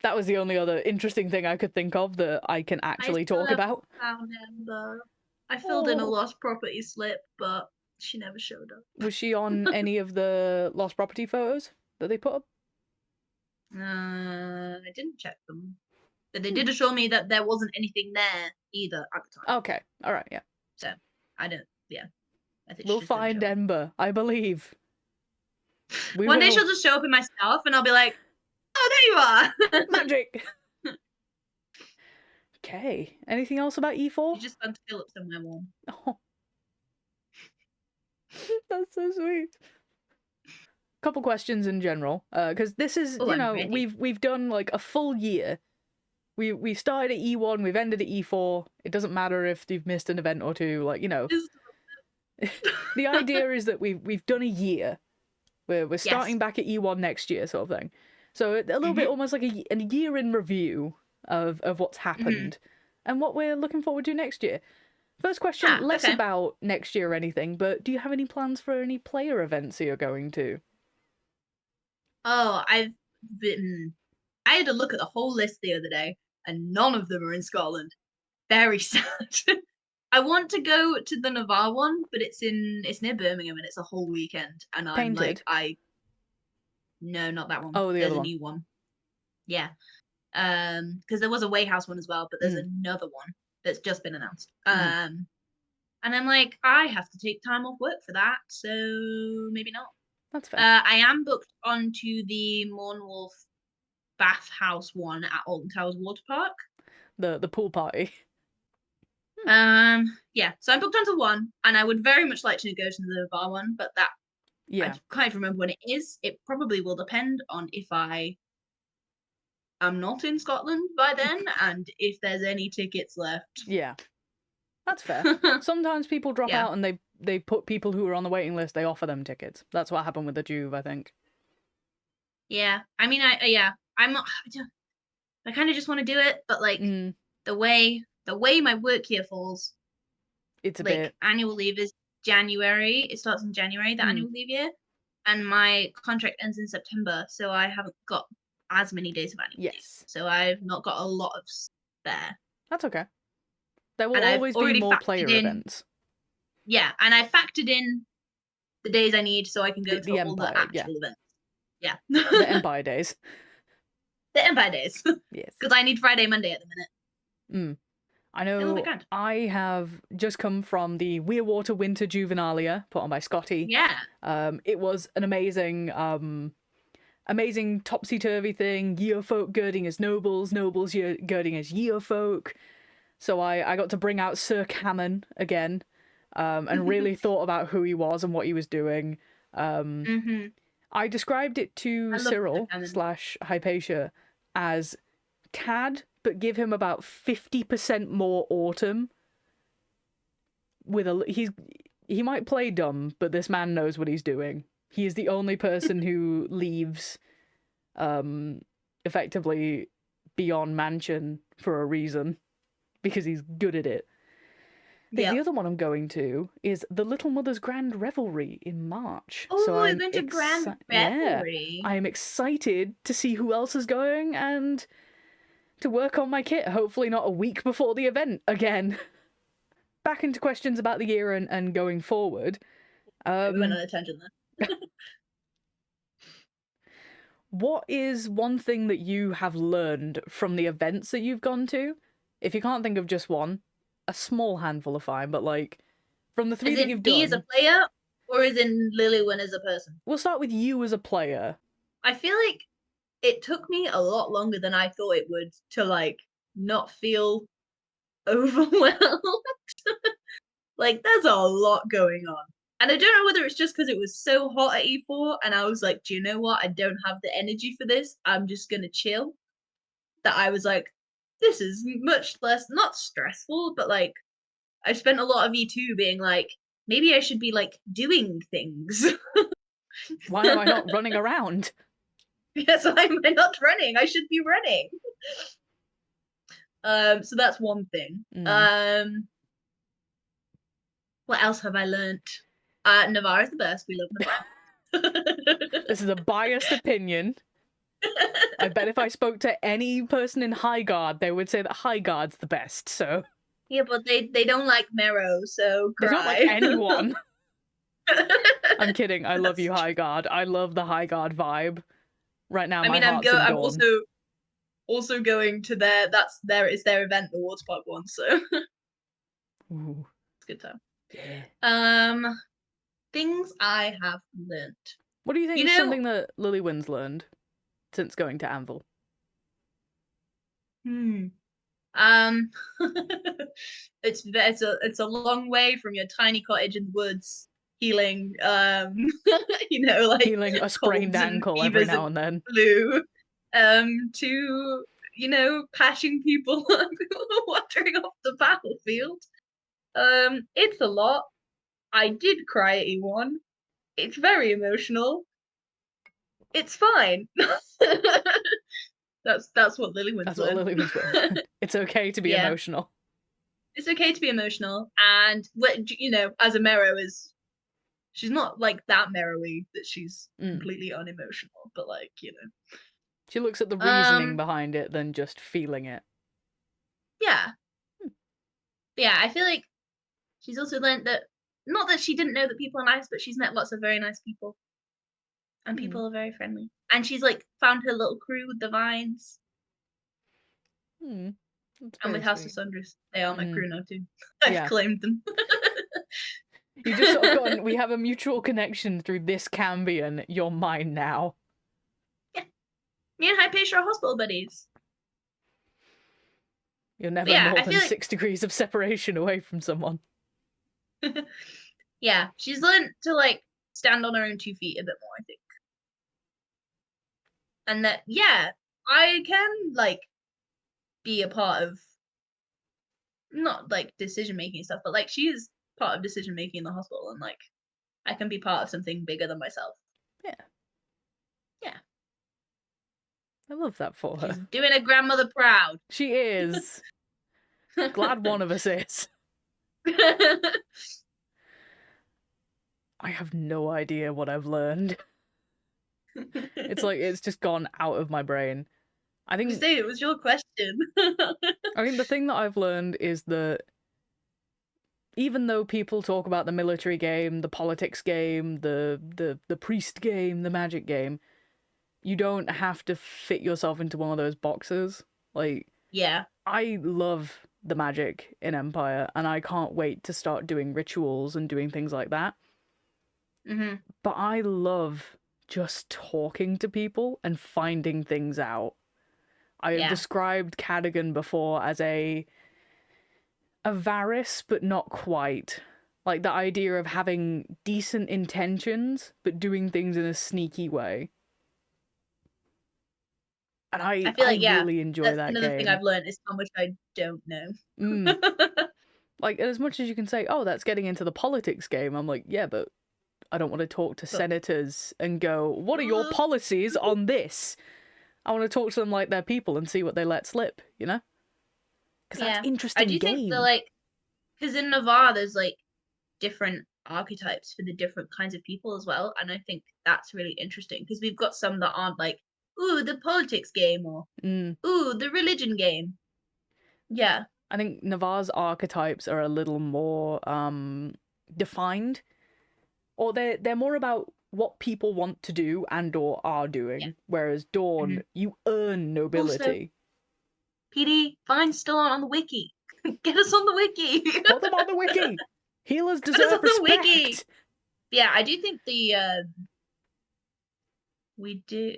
That was the only other interesting thing I could think of that I can actually talk about. I filled in a lost property slip, but she never showed up. Was she on any of the lost property photos that they put up? I didn't check them. But they did assure me that there wasn't anything there either at the time. Okay, alright, yeah. So, I think we'll find Ember, I believe. One day she'll just show up in my stuff and I'll be like, oh, there you are! Magic! Okay, anything else about E4? You just gone to Philip somewhere warm. Oh. That's so sweet. Couple questions in general, because this is, we've done like a full year. We started at E1, we've ended at E4. It doesn't matter if you've missed an event or two, The idea is that we've done a year. We're starting back at E1 next year, sort of thing. So a little bit almost like a year in review of what's happened and what we're looking forward to next year. First question, less about next year or anything, but do you have any plans for any player events that you're going to? Oh, I had to look at the whole list the other day, and none of them are in Scotland. Very sad. I want to go to the Navarre one, but it's near Birmingham, and it's a whole weekend. And I'm Painted? No, not that one. Oh, there's other a new one. Yeah. Because there was a Wayhouse one as well, but there's another one that's just been announced. And I'm like, I have to take time off work for that, so maybe not. That's fair. I am booked onto the Mornwolf bathhouse one at Alton Towers Water Park. The pool party. Yeah, so I'm booked onto one, and I would very much like to go to the bar one, but I can't remember when it is. It probably will depend on if I am not in Scotland by then, and if there's any tickets left. Yeah, that's fair. Sometimes people drop out and they put people who are on the waiting list, they offer them tickets. That's what happened with the Juve, I think. Yeah, I kind of just want to do it, but the way the way my work year falls, It's a like bit. annual leave is January. It starts in January, the annual leave year, and my contract ends in September, so I haven't got as many days of annual leave. Yes. So I've not got a lot of spare. That's okay. There will And I've always be already more factored player in, events. yeah, and I factored in the days I need so I can go to The all the Empire, yeah. actual events. Yeah. The Empire days. The Empire days. Yes. Because I need Friday, Monday at the minute. I A little bit know grand. I have just come from the Weirwater Winter Juvenalia put on by Scotty. Yeah. It was an amazing topsy-turvy thing. Yeofolk girding as nobles, nobles girding as yeofolk. So I got to bring out Sir Cammon again, and really thought about who he was and what he was doing. I described it to Cyril / Hypatia as Cad, but give him about 50% more autumn. He might play dumb, but this man knows what he's doing. He is the only person who leaves effectively beyond Mansion for a reason, because he's good at it. The other one I'm going to is the Little Mother's Grand Revelry in March. Oh, so you're going to Grand Revelry? Yeah, I am excited to see who else is going and to work on my kit, hopefully not a week before the event again. Back into questions about the year and going forward. We went on a tangent there. What is one thing that you have learned from the events that you've gone to? If you can't think of just one, a small handful are fine, but like from the 3 that you've done. Me as a player, or is in Lilywyn as a person? We'll start with you as a player. I feel like it took me a lot longer than I thought it would to like not feel overwhelmed. Like there's a lot going on. And I don't know whether it's just because it was so hot at E4 and I was like, do you know what? I don't have the energy for this. I'm just gonna chill. That I was like, this is much less, not stressful, but like I spent a lot of E2 being like, maybe I should be like doing things. Why am I not running around? Yes, why am I not running? I should be running. So that's one thing. What else have I learnt? Navarre's the best. We love Navarre. This is a biased opinion. I bet if I spoke to any person in Highguard, they would say that Highguard's the best, so... Yeah, but they don't like Mero, so cry. They don't like anyone. I'm kidding. I love you, Highguard. I love the Highguard vibe. Right now, my heart's in Dawn. I'm also going to it's their event, the Water Park one, so... Ooh. It's a good time. Yeah. Things I have learnt. What do you think is something that Lilywyn's learned since going to Anvil? It's a long way from your tiny cottage in the woods, healing like healing a sprained ankle every now and then. Flu, to patching people wandering off the battlefield. It's a lot. I did cry at E1. It's very emotional. It's fine. That's what Lilywyn's learned. It's okay to be emotional. It's okay to be emotional, and as a Mero she's not like that Mero-y that she's completely unemotional, but like she looks at the reasoning behind it than just feeling it. Yeah. Yeah, I feel like she's also learned that not that she didn't know that people are nice, but she's met lots of very nice people. And people are very friendly. And she's like found her little crew with the vines. And with House of Sundress. They are my crew now too. I've claimed them. You just sort of gone, we have a mutual connection through this Cambion. You're mine now. Yeah. Me and Hypatia are hospital buddies. You're never more than 6 degrees of separation away from someone. Yeah, she's learned to like stand on her own 2 feet a bit more, I think. And that, I can like be a part of not like decision making stuff, but like she is part of decision making in the hospital, and like I can be part of something bigger than myself. Yeah. I love that for her. She's doing her grandmother proud. She is. Glad one of us is. I have no idea what I've learned. It's like it's just gone out of my brain. I think Say it was your question. the thing that I've learned is that even though people talk about the military game, the politics game, the priest game, the magic game, you don't have to fit yourself into one of those boxes. Like, Yeah. I love the magic in Empire, and I can't wait to start doing rituals and doing things like that. Mm-hmm. But I love just talking to people and finding things out. I have Yeah. described Cadwgan before as a Varys, but not quite. Like the idea of having decent intentions, but doing things in a sneaky way. And I feel like, yeah, really enjoy that's that another thing game. I've learned is how much I don't know. Like, as much as you can say, oh, that's getting into the politics game, I'm like, yeah, but I don't want to talk to senators and go, what are your policies on this? I want to talk to them like they're people and see what they let slip, you know? Because that's interesting I do game. think like, because in Navarre there's like different archetypes for the different kinds of people as well, and I think that's really interesting because we've got some that aren't like, ooh, the politics game, or ooh, the religion game. Yeah. I think Navarre's archetypes are a little more defined, or they're more about what people want to do and or are doing. Whereas Dawn, you earn nobility. Also, PD, Vine's still on the wiki. Get us on the wiki. Put them on the wiki. Healers deserve respect. Wiki. Yeah, I do think we do.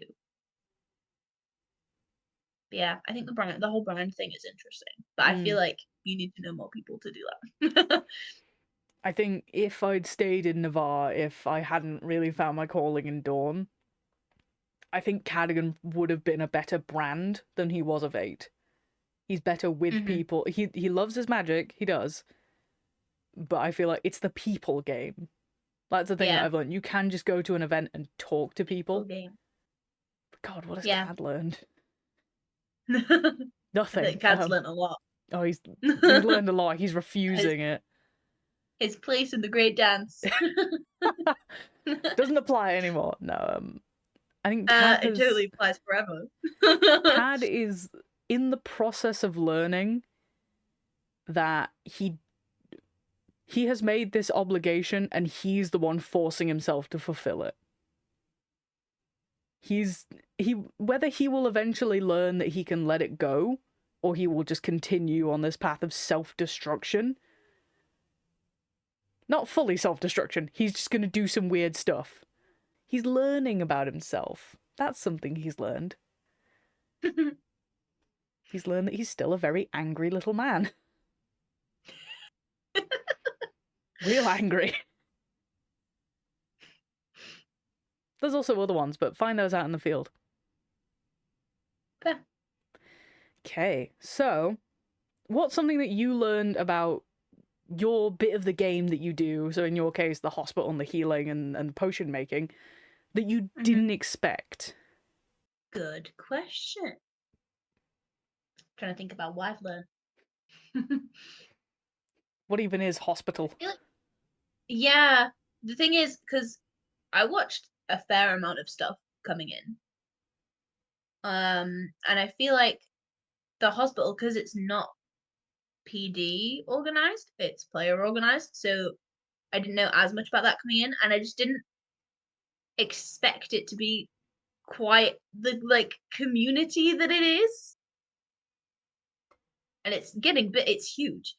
Yeah, I think the whole brand thing is interesting, but I feel like you need to know more people to do that. I think if I'd stayed in Navarre, if I hadn't really found my calling in Dawn, I think Cadwgan would have been a better brand than he was of 8. He's better with people. He loves his magic, he does. But I feel like it's the people game. That's the thing that I've learned. You can just go to an event and talk to people. God, what has Cad learned? Nothing. I think Cad's learned a lot. Oh, he's learned a lot. He's refusing it. His place in the great dance. Doesn't apply anymore. No, I think it totally applies forever. Cad is in the process of learning that he has made this obligation and he's the one forcing himself to fulfill it. Whether he will eventually learn that he can let it go, or he will just continue on this path of self-destruction. Not fully self-destruction, he's just gonna do some weird stuff. He's learning about himself. That's something he's learned. He's learned that he's still a very angry little man. Real angry. There's also other ones, but find those out in the field. Okay, so what's something that you learned about your bit of the game that you do, so in your case, the hospital and the healing and potion making, that you didn't expect? Good question. I'm trying to think about what I've learned. What even is hospital? Yeah, the thing is, because I watched a fair amount of stuff coming in. And I feel like the hospital, because it's not PD organized, it's player organized, so I didn't know as much about that coming in, and I just didn't expect it to be quite the like community that it is. And it's huge.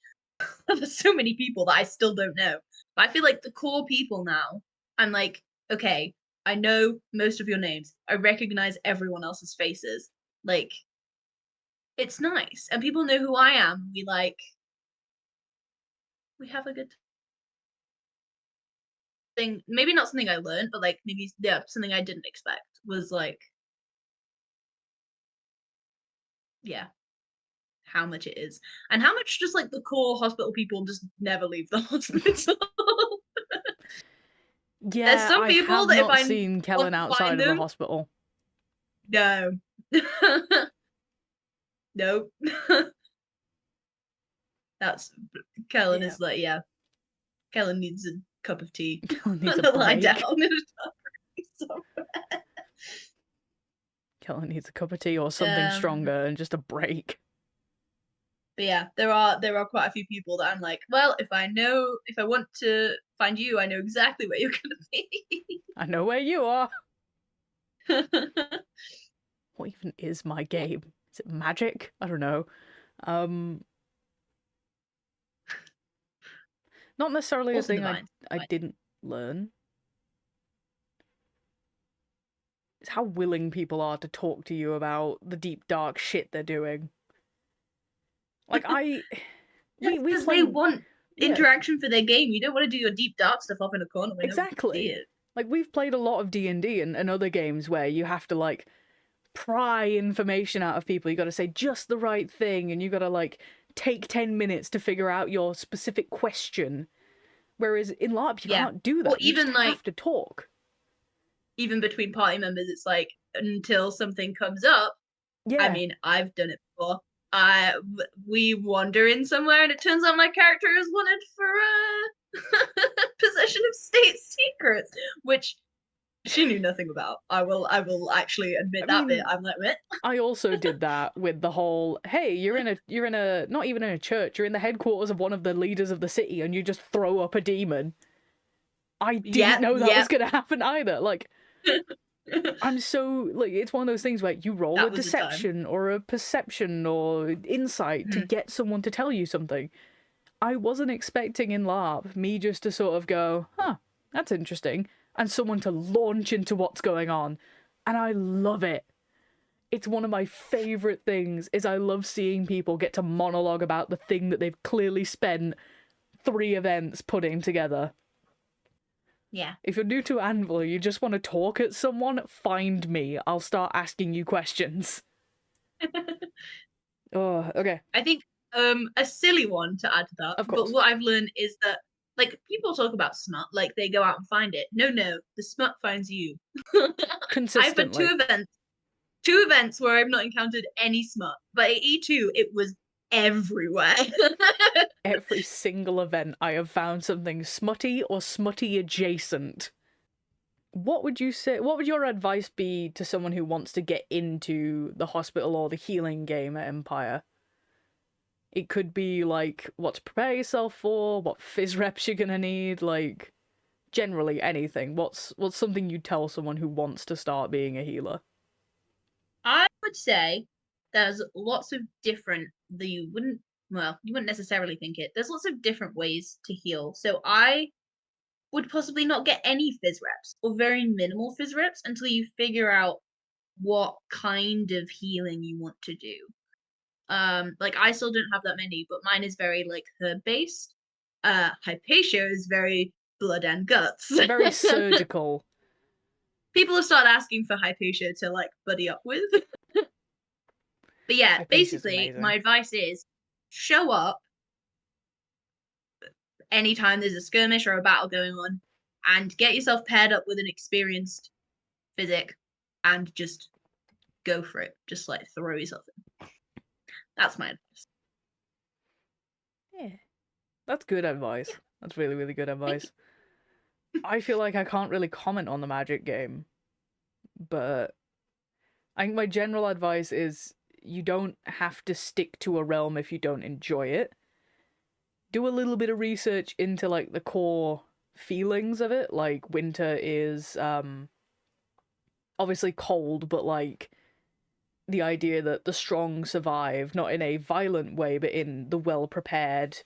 There's so many people that I still don't know. But I feel like the core people now, I'm like, okay, I know most of your names. I recognize everyone else's faces. Like, it's nice. And people know who I am. We have a good thing. Maybe not something I learned, but like maybe something I didn't expect was like, yeah, how much it is. And how much just like the core hospital people just never leave the hospital. Yeah, there's some people that if I've seen Kellen outside of the hospital. No. Nope. That's Kellen Yeah. is like, yeah. Kellen needs a cup of tea. Kellen needs a To lie break. down in a somewhere. Kellen needs a cup of tea or something stronger and just a break. But yeah, there are quite a few people that I'm like, well, if I want to find you, I know exactly where you're gonna be. I know where you are. What even is my game? Is it magic? I don't know. Not necessarily a Also thing divine. I didn't learn. It's how willing people are to talk to you about the deep dark shit they're doing. Like we Because they played, want yeah, interaction for their game. You don't want to do your deep dark stuff up in a corner where nobody can see exactly. it. Like we've played a lot of D&D and other games where you have to like pry information out of people. You got to say just the right thing, and you got to like take 10 minutes to figure out your specific question. Whereas in LARP, you Yeah. can't do Or that. You just even like have to talk. even between party members, it's like until something comes up. I Yeah. mean, I've done it before. We wander in somewhere, and it turns out my character is wanted for possession of state secrets, which she knew nothing about. I will actually admit I that bit. mean, I'm like, what? I also did that with the whole, hey, you're in a not even in a church, you're in the headquarters of one of the leaders of the city and you just throw up a demon. I didn't Yep, know that was yep. going to happen either. Like I'm so like it's one of those things where you roll a That was the time. deception or a perception or insight to Mhm. get someone to tell you something. I wasn't expecting in LARP me just to sort of go, huh, that's interesting, and someone to launch into what's going on. And I love it. It's one of my favorite things is I love seeing people get to monologue about the thing that they've clearly spent 3 events putting together. Yeah. If you're new to Anvil, you just want to talk at someone, find me. I'll start asking you questions. Oh, okay. I think a silly one to add to that, Of but course. what I've learned is that like people talk about smut, like they go out and find it. No, no, the smut finds you. I've had Consistently. two events where I've not encountered any smut, but at E2 it was everywhere. Every single event I have found something smutty or smutty adjacent. What would you say, what would your advice be to someone who wants to get into the hospital or the healing game at Empire? It could be like what to prepare yourself for, what phys reps you're gonna need, like generally anything. What's something you'd tell someone who wants to start being a healer? I would say there's lots of different that you wouldn't necessarily think it. There's lots of different ways to heal. So I would possibly not get any phys reps or very minimal phys reps until you figure out what kind of healing you want to do. Like I still don't have that many, but mine is very like herb based. Hypatia is very blood and guts. Very surgical. People have started asking for Hypatia to like buddy up with. But yeah, Hypatia's basically my amazing. advice is show up anytime there's a skirmish or a battle going on and get yourself paired up with an experienced physic and just go for it. Just like throw yourself in. That's my advice. Yeah. That's good Yeah, advice. That's really, really good thank you. advice. I feel like I can't really comment on the Magic game, but I think my general advice is you don't have to stick to a realm if you don't enjoy it. Do a little bit of research into like the core feelings of it. Like winter is obviously cold, but like the idea that the strong survive, not in a violent way, but in the well prepared.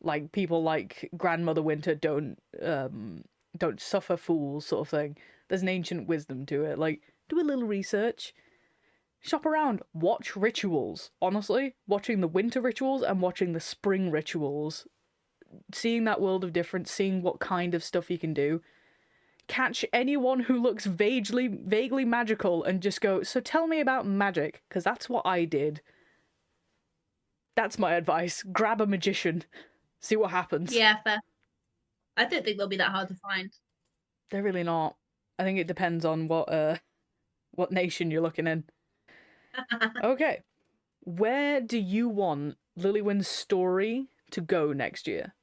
Like people like Grandmother Winter don't suffer fools sort of thing. There's an ancient wisdom to it. Like do a little research, shop around, watch rituals. Honestly, watching the winter rituals and watching the spring rituals, seeing that world of difference, seeing what kind of stuff you can do. Catch anyone who looks vaguely magical and just go, so tell me about magic, because that's what I did. That's my advice. Grab a magician. See what happens. Yeah, fair. I don't think they'll be that hard to find. They're really not. I think it depends on what nation you're looking in. Okay. Where do you want Lilywyn's story to go next year?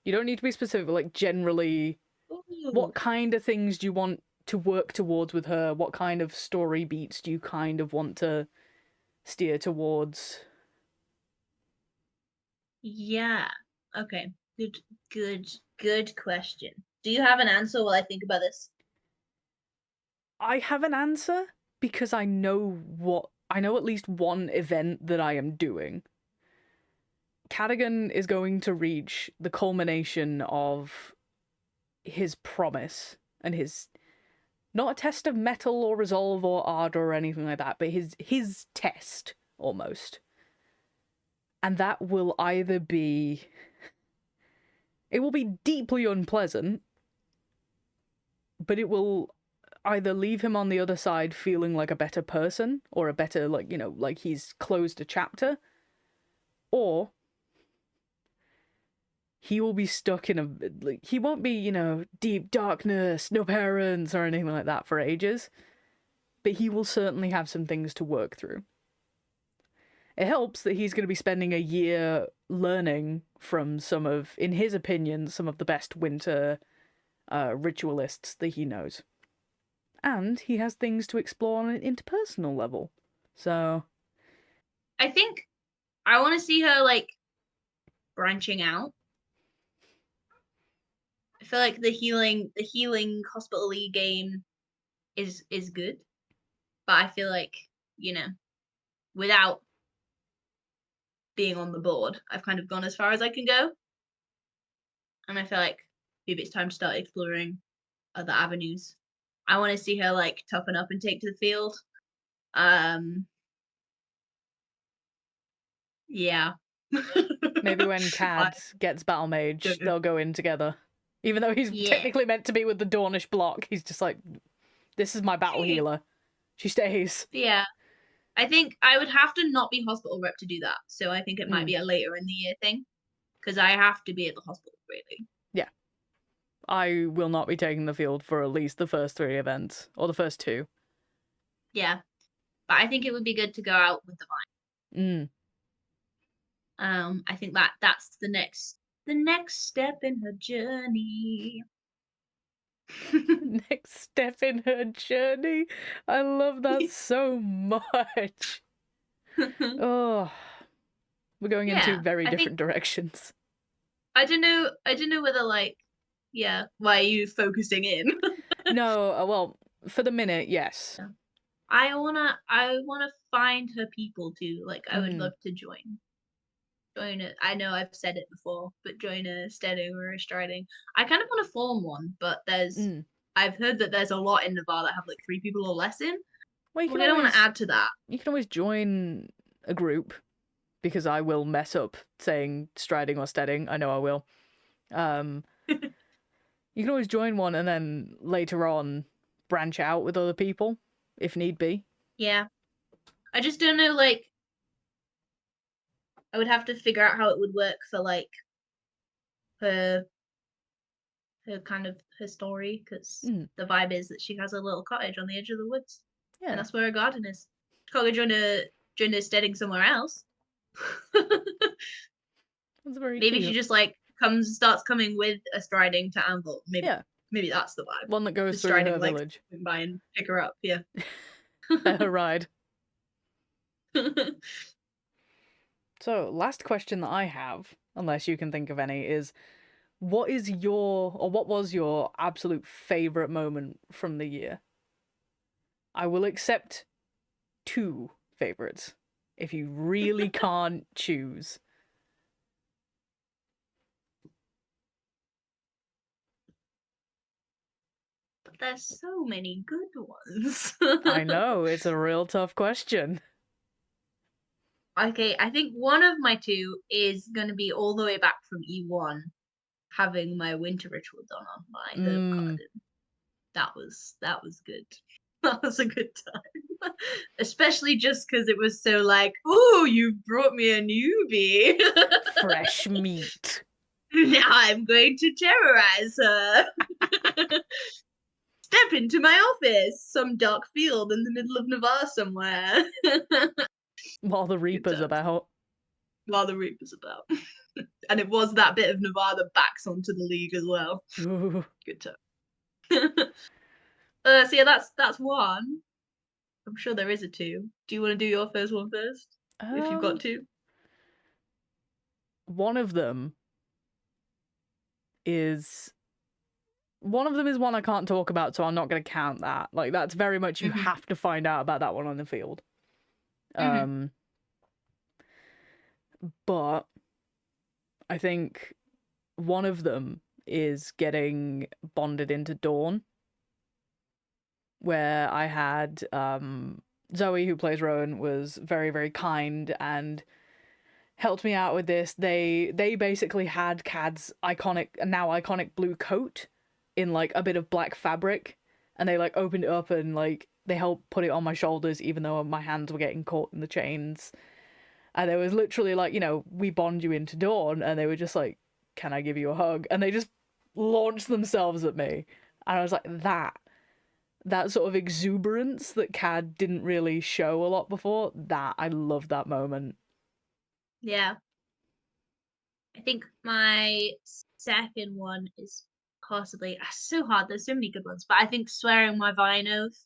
You don't need to be specific, but like generally, what Ooh. kind of things do you want to work towards with her? What kind of story beats do you kind of want to steer towards? Yeah. Okay. Good question. Do you have an answer while I think about this? I have an answer because I know at least one event that I am doing. Cadwgan is going to reach the culmination of his promise and his not a test of mettle or resolve or ardor or anything like that, but his test almost. And that will either be it will be deeply unpleasant, but it will either leave him on the other side feeling like a better person or a better like he's closed a chapter, or he will be stuck in he won't be, deep darkness, no parents or anything like that for ages, but he will certainly have some things to work through. It helps that he's going to be spending a year learning from in his opinion, some of the best winter ritualists that he knows. And he has things to explore on an interpersonal level. So I think I want to see her like branching out. I feel like the healing hospital-y game is good, but I feel like, without being on the board, I've kind of gone as far as I can go, and I feel like maybe it's time to start exploring other avenues. I want to see her like toughen up and take to the field. Yeah. maybe when Cad gets Battle Mage, they'll go in together. Even though he's technically meant to be with the Dornish block, he's just like, this is my battle healer. She stays. Yeah. I think I would have to not be hospital rep to do that. So I think it might be a later in the year thing. Because I have to be at the hospital, really. Yeah. I will not be taking the field for at least the first 3 events. Or the first 2. Yeah. But I think it would be good to go out with the vine. I think that's the next step in her journey. Next step in her journey. I love that so much. Oh, we're going in 2 very different directions. I don't know whether like, yeah, why are you focusing in? No, well, for the minute, yes. I wanna find her people too. Like, I would love to join it. I know I've said it before, but join a steading or a striding. I kind of want to form one, but I've heard that there's a lot in Navarre that have like 3 people or less in. Well, I don't want to add to that. You can always join a group, because I will mess up saying striding or steading. I know I will. You can always join one and then later on branch out with other people if need be. Yeah. I just don't know, like, I would have to figure out how it would work for like her kind of her story, because the vibe is that she has a little cottage on the edge of the woods. Yeah. And that's where her garden is. She can't go join her steading somewhere else. That's very Maybe cute. she just like starts coming with a striding to Anvil. Maybe that's the vibe. One that goes through her village. By and pick her up. Yeah. Let her ride. So, last question that I have, unless you can think of any, is what was your absolute favorite moment from the year? I will accept 2 favorites if you really can't choose. But there's so many good ones. I know, it's a real tough question. Okay, I think one of my 2 is going to be all the way back from E1, having my winter ritual done on my herb garden. That was good. That was a good time. Especially just because it was so like, ooh, you've brought me a newbie. Fresh meat. Now I'm going to terrorize her. Step into my office, some dark field in the middle of Navarre somewhere. While the Reaper's about. While the Reaper's about. And it was that bit of Nevada backs onto the league as well. Ooh. Good time. So yeah, that's one. I'm sure there is a two. Do you want to do your first one first? If you've got two. One of them is one I can't talk about, so I'm not going to count that. Like, that's very much you have to find out about that one on the field. But I think one of them is getting bonded into Dawn, where I had Zoe, who plays Rowan, was very, very kind and helped me out with this. They basically had Cad's iconic blue coat in like a bit of black fabric, and they like opened it up and like they helped put it on my shoulders, even though my hands were getting caught in the chains. And it was literally like, we bond you into Dawn, and they were just like, "Can I give you a hug?" And they just launched themselves at me, and I was like, that sort of exuberance that Cad didn't really show a lot before. That I love that moment. Yeah. I think my second one is possibly so hard. There's so many good ones, but I think swearing my Vine oath,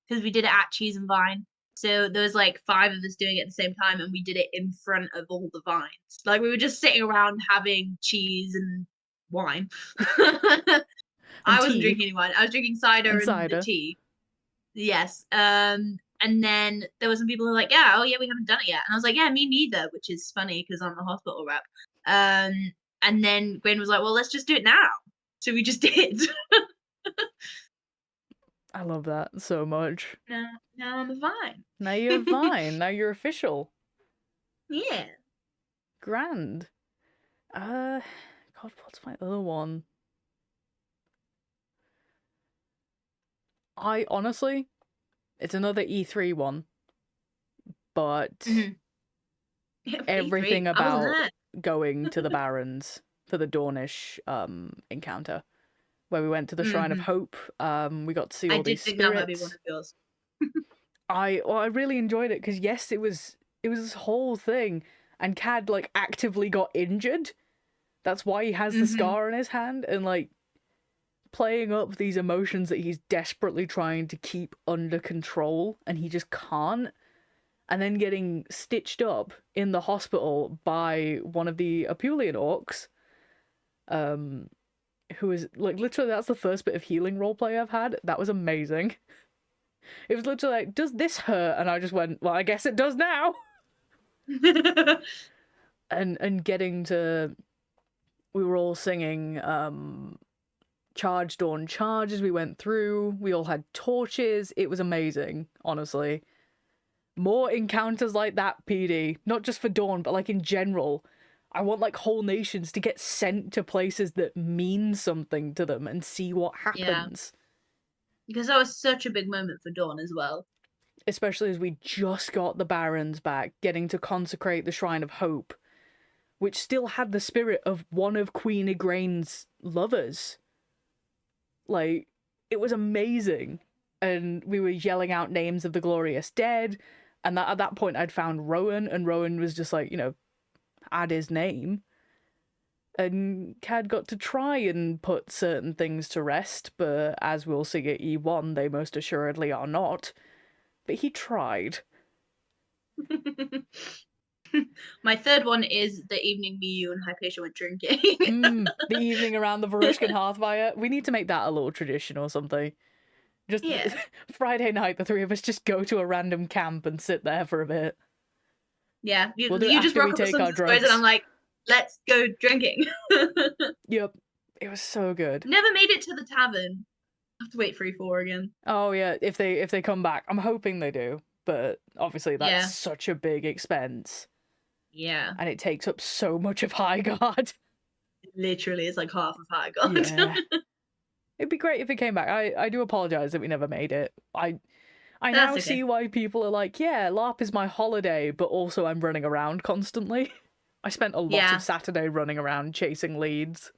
because we did it at Cheese and Vine. So there was like 5 of us doing it at the same time, and we did it in front of all the vines. Like we were just sitting around having cheese and wine. I wasn't drinking any wine. I was drinking cider and the tea. Yes. And then there were some people who were like, "Yeah, oh yeah, we haven't done it yet." And I was like, "Yeah, me neither," which is funny because I'm the hospital rep. And then Gwen was like, "Well, let's just do it now." So we just did. I love that so much. Now I'm a Vine. Now you're Vine. Now you're official. Yeah. Grand. God, what's my other one? I honestly, it's another E3 one, but Yeah, everything E3. about going to the Barrens for the Dornish encounter, where we went to the Shrine of Hope. We got to see all these spirits. I did think that might be one of yours. I really enjoyed it because yes, it was this whole thing, and Cad like actively got injured. That's why he has the scar on his hand, and like playing up these emotions that he's desperately trying to keep under control, and he just can't. And then getting stitched up in the hospital by one of the Apulian orcs, who is like literally that's the first bit of healing roleplay I've had. That was amazing. It was literally like, "Does this hurt?" And I just went, "Well, I guess it does now." and getting to, we were all singing Charge Dawn Charge as we went through. We all had torches. It was amazing, honestly. More encounters like that, PD. Not just for Dawn, but like in general. I want like whole nations to get sent to places that mean something to them and see what happens. Yeah. Because that was such a big moment for Dawn as well. Especially as we just got the Barons back, getting to consecrate the Shrine of Hope, which still had the spirit of one of Queen Igraine's lovers. Like, it was amazing. And we were yelling out names of the glorious dead. And at that point, I'd found Rowan, and Rowan was just like, add his name. And Cad got to try and put certain things to rest, but as we'll see at E1, they most assuredly are not. But he tried. My third one is the evening me, you, and Hypatia went drinking. The evening around the Varushkan Hearthfire. We need to make that a little tradition or something. Just Friday night, the 3 of us just go to a random camp and sit there for a bit. Yeah, you just rock up with some drugs, and I'm like, let's go drinking. Yep, it was so good. Never made it to the tavern. I have to wait for E4 again. Oh yeah, if they come back, I'm hoping they do. But obviously that's such a big expense. Yeah, and it takes up so much of Highguard. Literally, it's like half of Highguard. Yeah. It'd be great if it came back. I do apologize that we never made it. I now see why people are like, yeah, LARP is my holiday, but also I'm running around constantly. I spent a lot of Saturday running around chasing leads.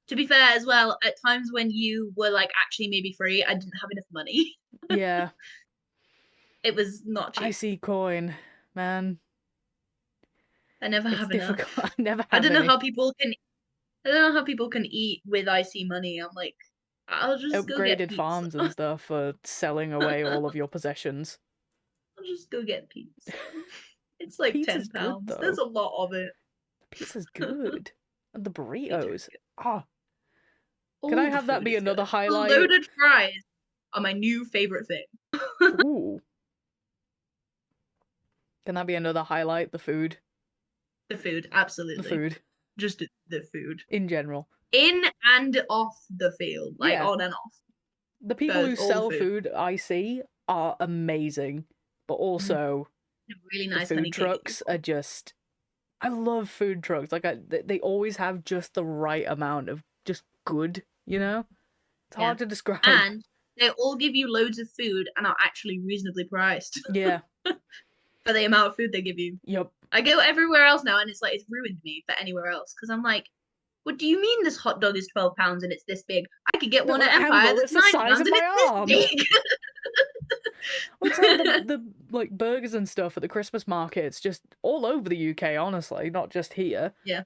To be fair as well, at times when you were like actually maybe free, I didn't have enough money. Yeah. It was not cheap. I see coin, man. I never It's have enough. difficult. I never I have don't know any. how people can. I don't know how people can eat with icy money. I'm like, I'll just go get Upgraded pizza. farms and stuff for selling away all of your possessions. I'll just go get pizza. It's like Pizza's good £10. There's though. a lot of it. Pizza's good. And the Pizza is burritos. good. Ah, can I All the have that food be is another good. The highlight? loaded fries are my new favorite thing. Ooh. Can that be another highlight? The food. The food, The absolutely. food. Just the food. In general. In and off the field, like Yeah. on and off. The people who Both, all the sell food. food I see are amazing. But also, Really the nice honey food cake. trucks are just... I love food trucks. Like, they always have just the right amount of just good, you know? It's hard to describe. And they all give you loads of food and are actually reasonably priced. Yeah. For the amount of food they give you. Yep. I go everywhere else now and it's like, it's ruined me for anywhere else. Because I'm like, what do you mean this hot dog is £12 and it's this big? I could get one at Empire Anvil, that's it's the £9 size and of my it's arm. this big. Well, it's like the like burgers and stuff at the Christmas markets, just all over the UK, honestly, not just here. Yeah.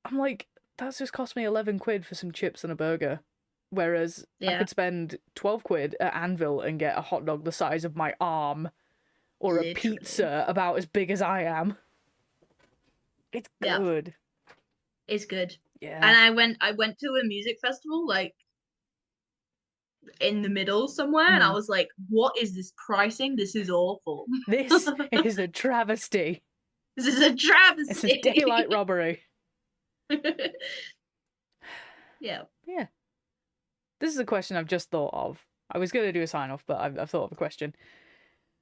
I'm like, that's just cost me 11 quid for some chips and a burger. Whereas I could spend 12 quid at Anvil and get a hot dog the size of my arm, or Literally. a pizza about as big as I am. It's good. It's good. Yeah. And I went to a music festival like in the middle somewhere and I was like, what is this pricing? This is awful. This is a travesty. This is a travesty. It's a daylight robbery. Yeah. Yeah. This is a question I've just thought of. I was going to do a sign off, but I've thought of a question.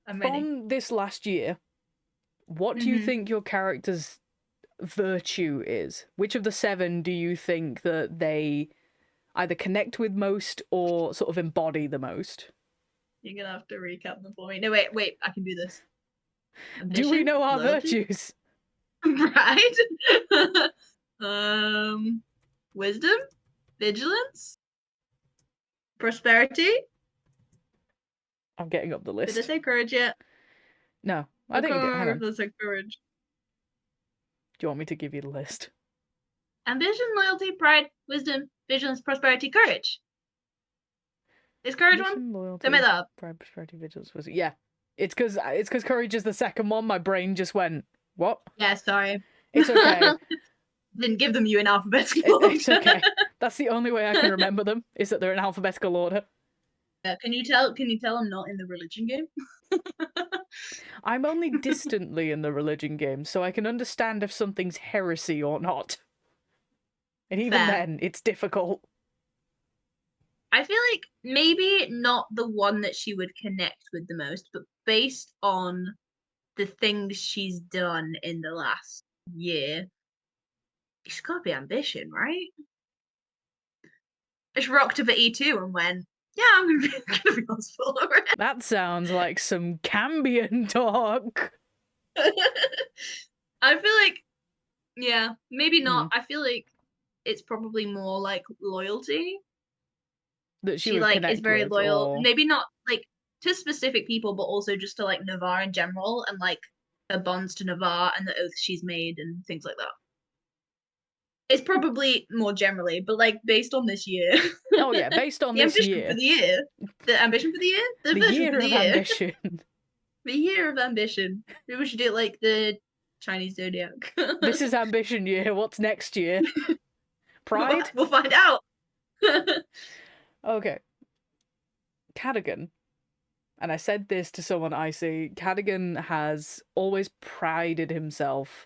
I'm ready. From this last year, what do you think your character's virtue is? Which of the 7 do you think that they either connect with most or sort of embody the most? You're gonna have to recap them for me. No, wait, I can do this. Ambition, do we know our loyalty? virtues? Right? Wisdom, vigilance, prosperity. I'm getting up the list. Did I say courage yet? No, I think you did. Hang on. Let's say courage. Do you want me to give you the list? Ambition, loyalty, pride, wisdom, vigilance, prosperity, courage. Is courage Ambition, one? loyalty, Don't make that up. pride, prosperity, vigilance, wisdom. Yeah. It's because courage is the second one. My brain just went, what? Yeah, sorry. It's okay. Didn't give them you in alphabetical order. It's okay. That's the only way I can remember them, is that they're in alphabetical order. Yeah, can you tell I'm not in the religion game? I'm only distantly in the religion game, so I can understand if something's heresy or not. And even then, it's difficult. I feel like maybe not the one that she would connect with the most, but based on the things she's done in the last year, it's got to be ambition, right? She rocked up at E2 and went, yeah, I'm going to be hospital already. That sounds like some Cambion talk. I feel like, yeah, maybe not. I feel like it's probably more like loyalty. That she would like connect is very with, loyal. or... Maybe not like to specific people, but also just to like Navarre in general and like her bonds to Navarre and the oaths she's made and things like that. It's probably more generally, but like based on this year. Oh yeah, based on this year. For the year. The ambition for the year? The year of ambition. The year of ambition. Maybe we should do it like the Chinese zodiac. This is ambition year. What's next year? Pride? We'll find out. Okay. Cadwgan. And I said this to someone I see. Cadwgan has always prided himself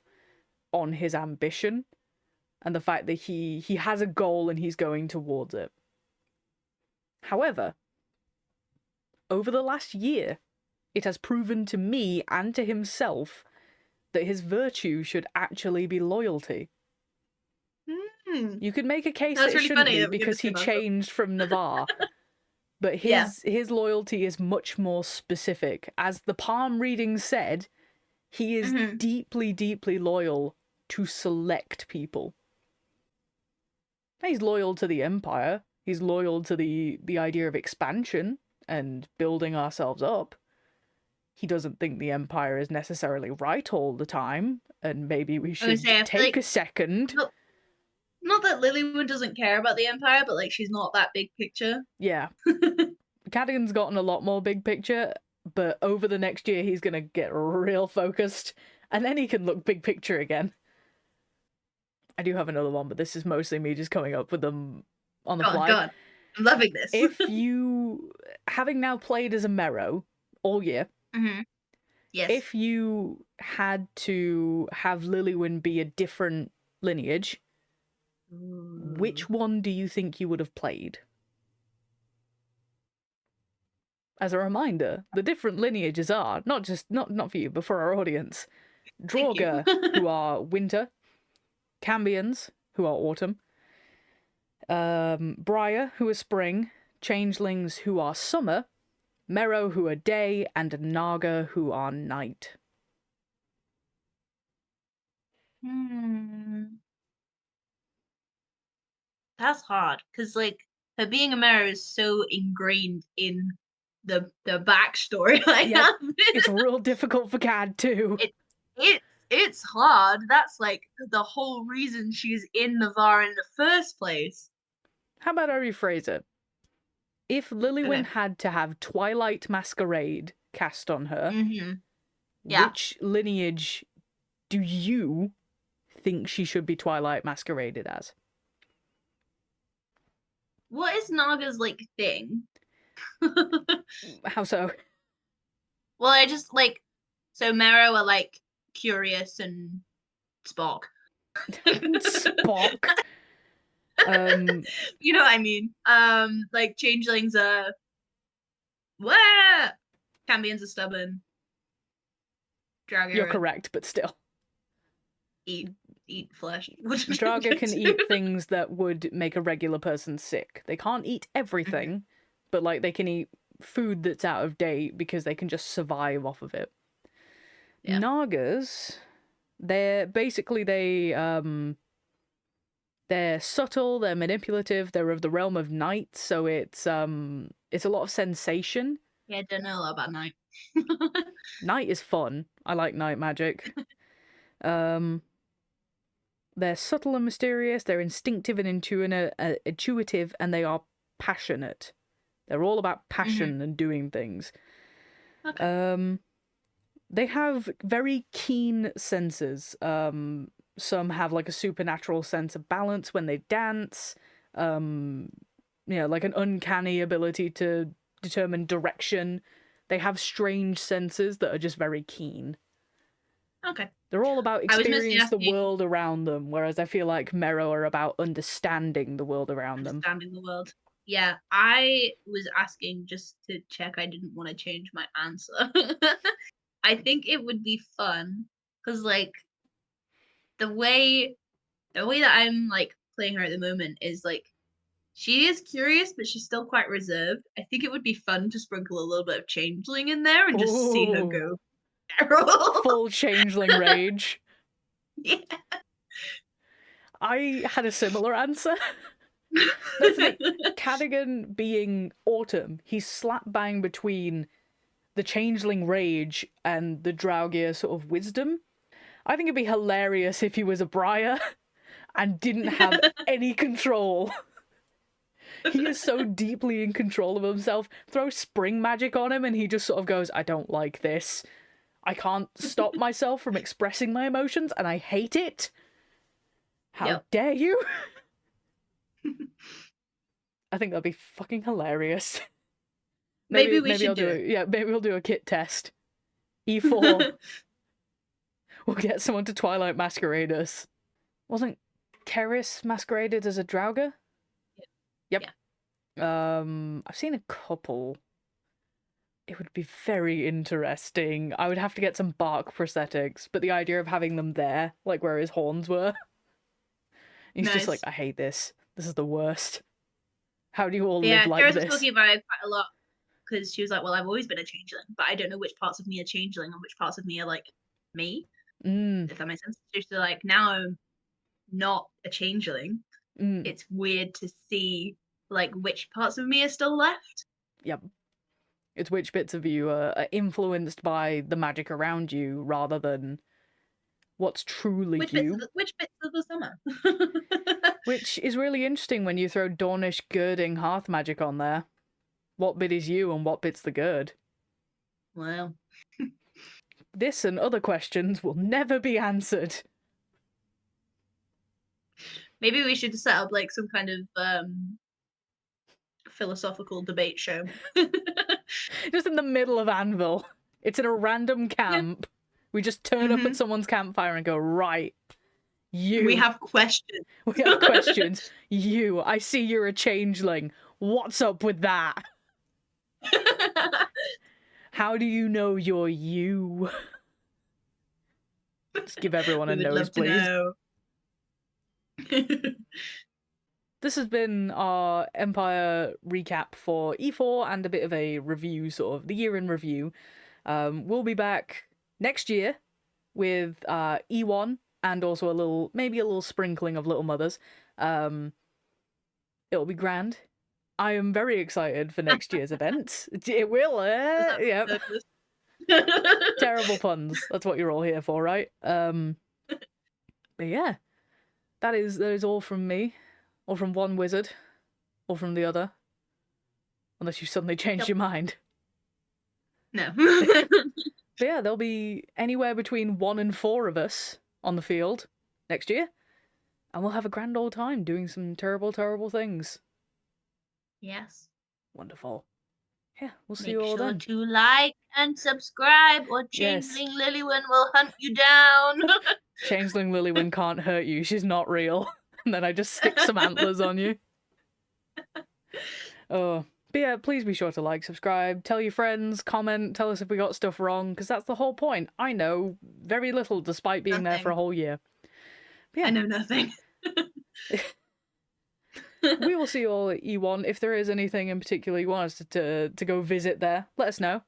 on his ambition and the fact that he has a goal and he's going towards it. However, over the last year, it has proven to me and to himself that his virtue should actually be loyalty. You could make a case that it shouldn't be because he changed from Navarre. But his loyalty is much more specific. As the palm reading said, he is deeply, deeply loyal to select people. He's loyal to the Empire. He's loyal to the idea of expansion and building ourselves up. he doesn't think the Empire is necessarily right all the time, and maybe we I would should say I feel take like a second. not that Lilywyn doesn't care about the Empire, but like she's not that big picture. Yeah. Cadwgan's gotten a lot more big picture, but over the next year he's gonna get real focused, and then he can look big picture again. I do have another one, but this is mostly me just coming up with them on the fly. Go on. I'm loving this. If you, having now played as a Merrow all year, Yes. if you had to have Lilywyn be a different lineage, which one do you think you would have played? As a reminder, the different lineages are not for you, but for our audience. Draugr, who are winter, Cambions, who are autumn, Briar, who are spring, Changelings, who are summer, Merrow, who are day, and Naga, who are night. That's hard, because like her being a Merrow is so ingrained in the backstory. Yeah, it's real difficult for Cad too. It's hard. That's like the whole reason she's in Navarre in the first place. How about I rephrase it? If Lilywyn had to have Twilight Masquerade cast on her, which lineage do you think she should be Twilight Masqueraded as? What is Naga's like thing? How so? Well, I just like so Merrow are like curious and Spock. Spock. You know what I mean? Like changelings are what? Cambions are stubborn. Draugr. You're correct, but still. Eat flesh. Draugr can eat things that would make a regular person sick. They can't eat everything, but like they can eat food that's out of date because they can just survive off of it. Yeah. Nagas, they're subtle, they're manipulative, they're of the realm of night, so it's a lot of sensation. Yeah, I don't know a lot about night. Night is fun. I like night magic. They're subtle and mysterious, they're instinctive and intuitive, and they are passionate. They're all about passion and doing things. Okay. They have very keen senses. Some have like a supernatural sense of balance when they dance. Like an uncanny ability to determine direction. They have strange senses that are just very keen. Okay. They're all about experiencing the world around them, whereas I feel like Merrow are about understanding the world around them. Understanding the world. Yeah, I was asking just to check I didn't want to change my answer. I think it would be fun because like the way that I'm like playing her at the moment is like she is curious but she's still quite reserved. I think it would be fun to sprinkle a little bit of changeling in there and just see her go feral. Full changeling rage. Yeah. I had a similar answer. That's the thing. Cadwgan being autumn, he's slap bang between the changeling rage and the Draugr sort of wisdom. I think it'd be hilarious if he was a Briar and didn't have any control. He is so deeply in control of himself. Throw spring magic on him and he just sort of goes, I don't like this. I can't stop myself from expressing my emotions and I hate it. How dare you? I think that'd be fucking hilarious. Maybe we should do it. Yeah, maybe we'll do a kit test. E4. We'll get someone to Twilight masquerade us. Wasn't Keris masqueraded as a Draugr? Yep. Yeah. I've seen a couple. It would be very interesting. I would have to get some bark prosthetics, but the idea of having them there, like where his horns were. He's just like, I hate this. This is the worst. How do you all live like this? Yeah, Kara's talking about it quite a lot because she was like, well, I've always been a changeling, but I don't know which parts of me are changeling and which parts of me are like me. If that makes sense. So she's like, now I'm not a changeling. It's weird to see like which parts of me are still left. Yep. It's which bits of you are influenced by the magic around you rather than what's truly you. Which bits of the summer? Which is really interesting when you throw Dornish girding hearth magic on there. What bit is you and what bit's the gird? Well. This and other questions will never be answered. Maybe we should set up like some kind of philosophical debate show. Just in the middle of Anvil. It's in a random camp. Yeah. We just turn up at someone's campfire and go, right, you. We have questions. We have questions. You, I see you're a changeling. What's up with that? How do you know you're you? Just give everyone a nose, please. This has been our Empire recap for E4 and a bit of a review, sort of the year in review. We'll be back next year with E1 and also maybe a little sprinkling of Little Mothers. It'll be grand. I am very excited for next year's event. It will, yep. Terrible puns. That's what you're all here for, right? But yeah, that is all from me, or from one wizard, or from the other. Unless you suddenly changed your mind. No. But yeah, there'll be anywhere between 1 and 4 of us on the field next year, and we'll have a grand old time doing some terrible, terrible things. Yes. Wonderful. Yeah, we'll see you all then. Make sure to like and subscribe, or Changeling Lilywyn will hunt you down. Changeling Lilywyn can't hurt you. She's not real. And then I just stick some antlers on you. Oh, but yeah, please be sure to like, subscribe, tell your friends, comment, tell us if we got stuff wrong, because that's the whole point. I know very little despite being there for a whole year. Yeah. I know nothing. We will see you all at E1. If there is anything in particular you want us to go visit there, let us know.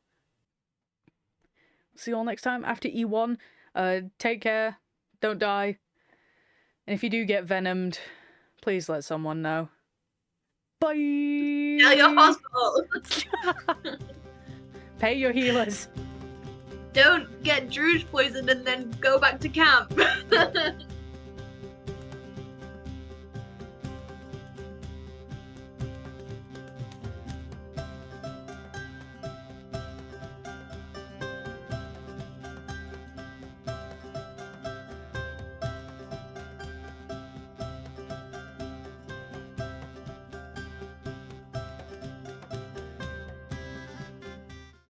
See you all next time after E1. Take care. Don't die. And if you do get venomed, please let someone know. Bye! Tell your hospital! Pay your healers. Don't get Druge poisoned and then go back to camp.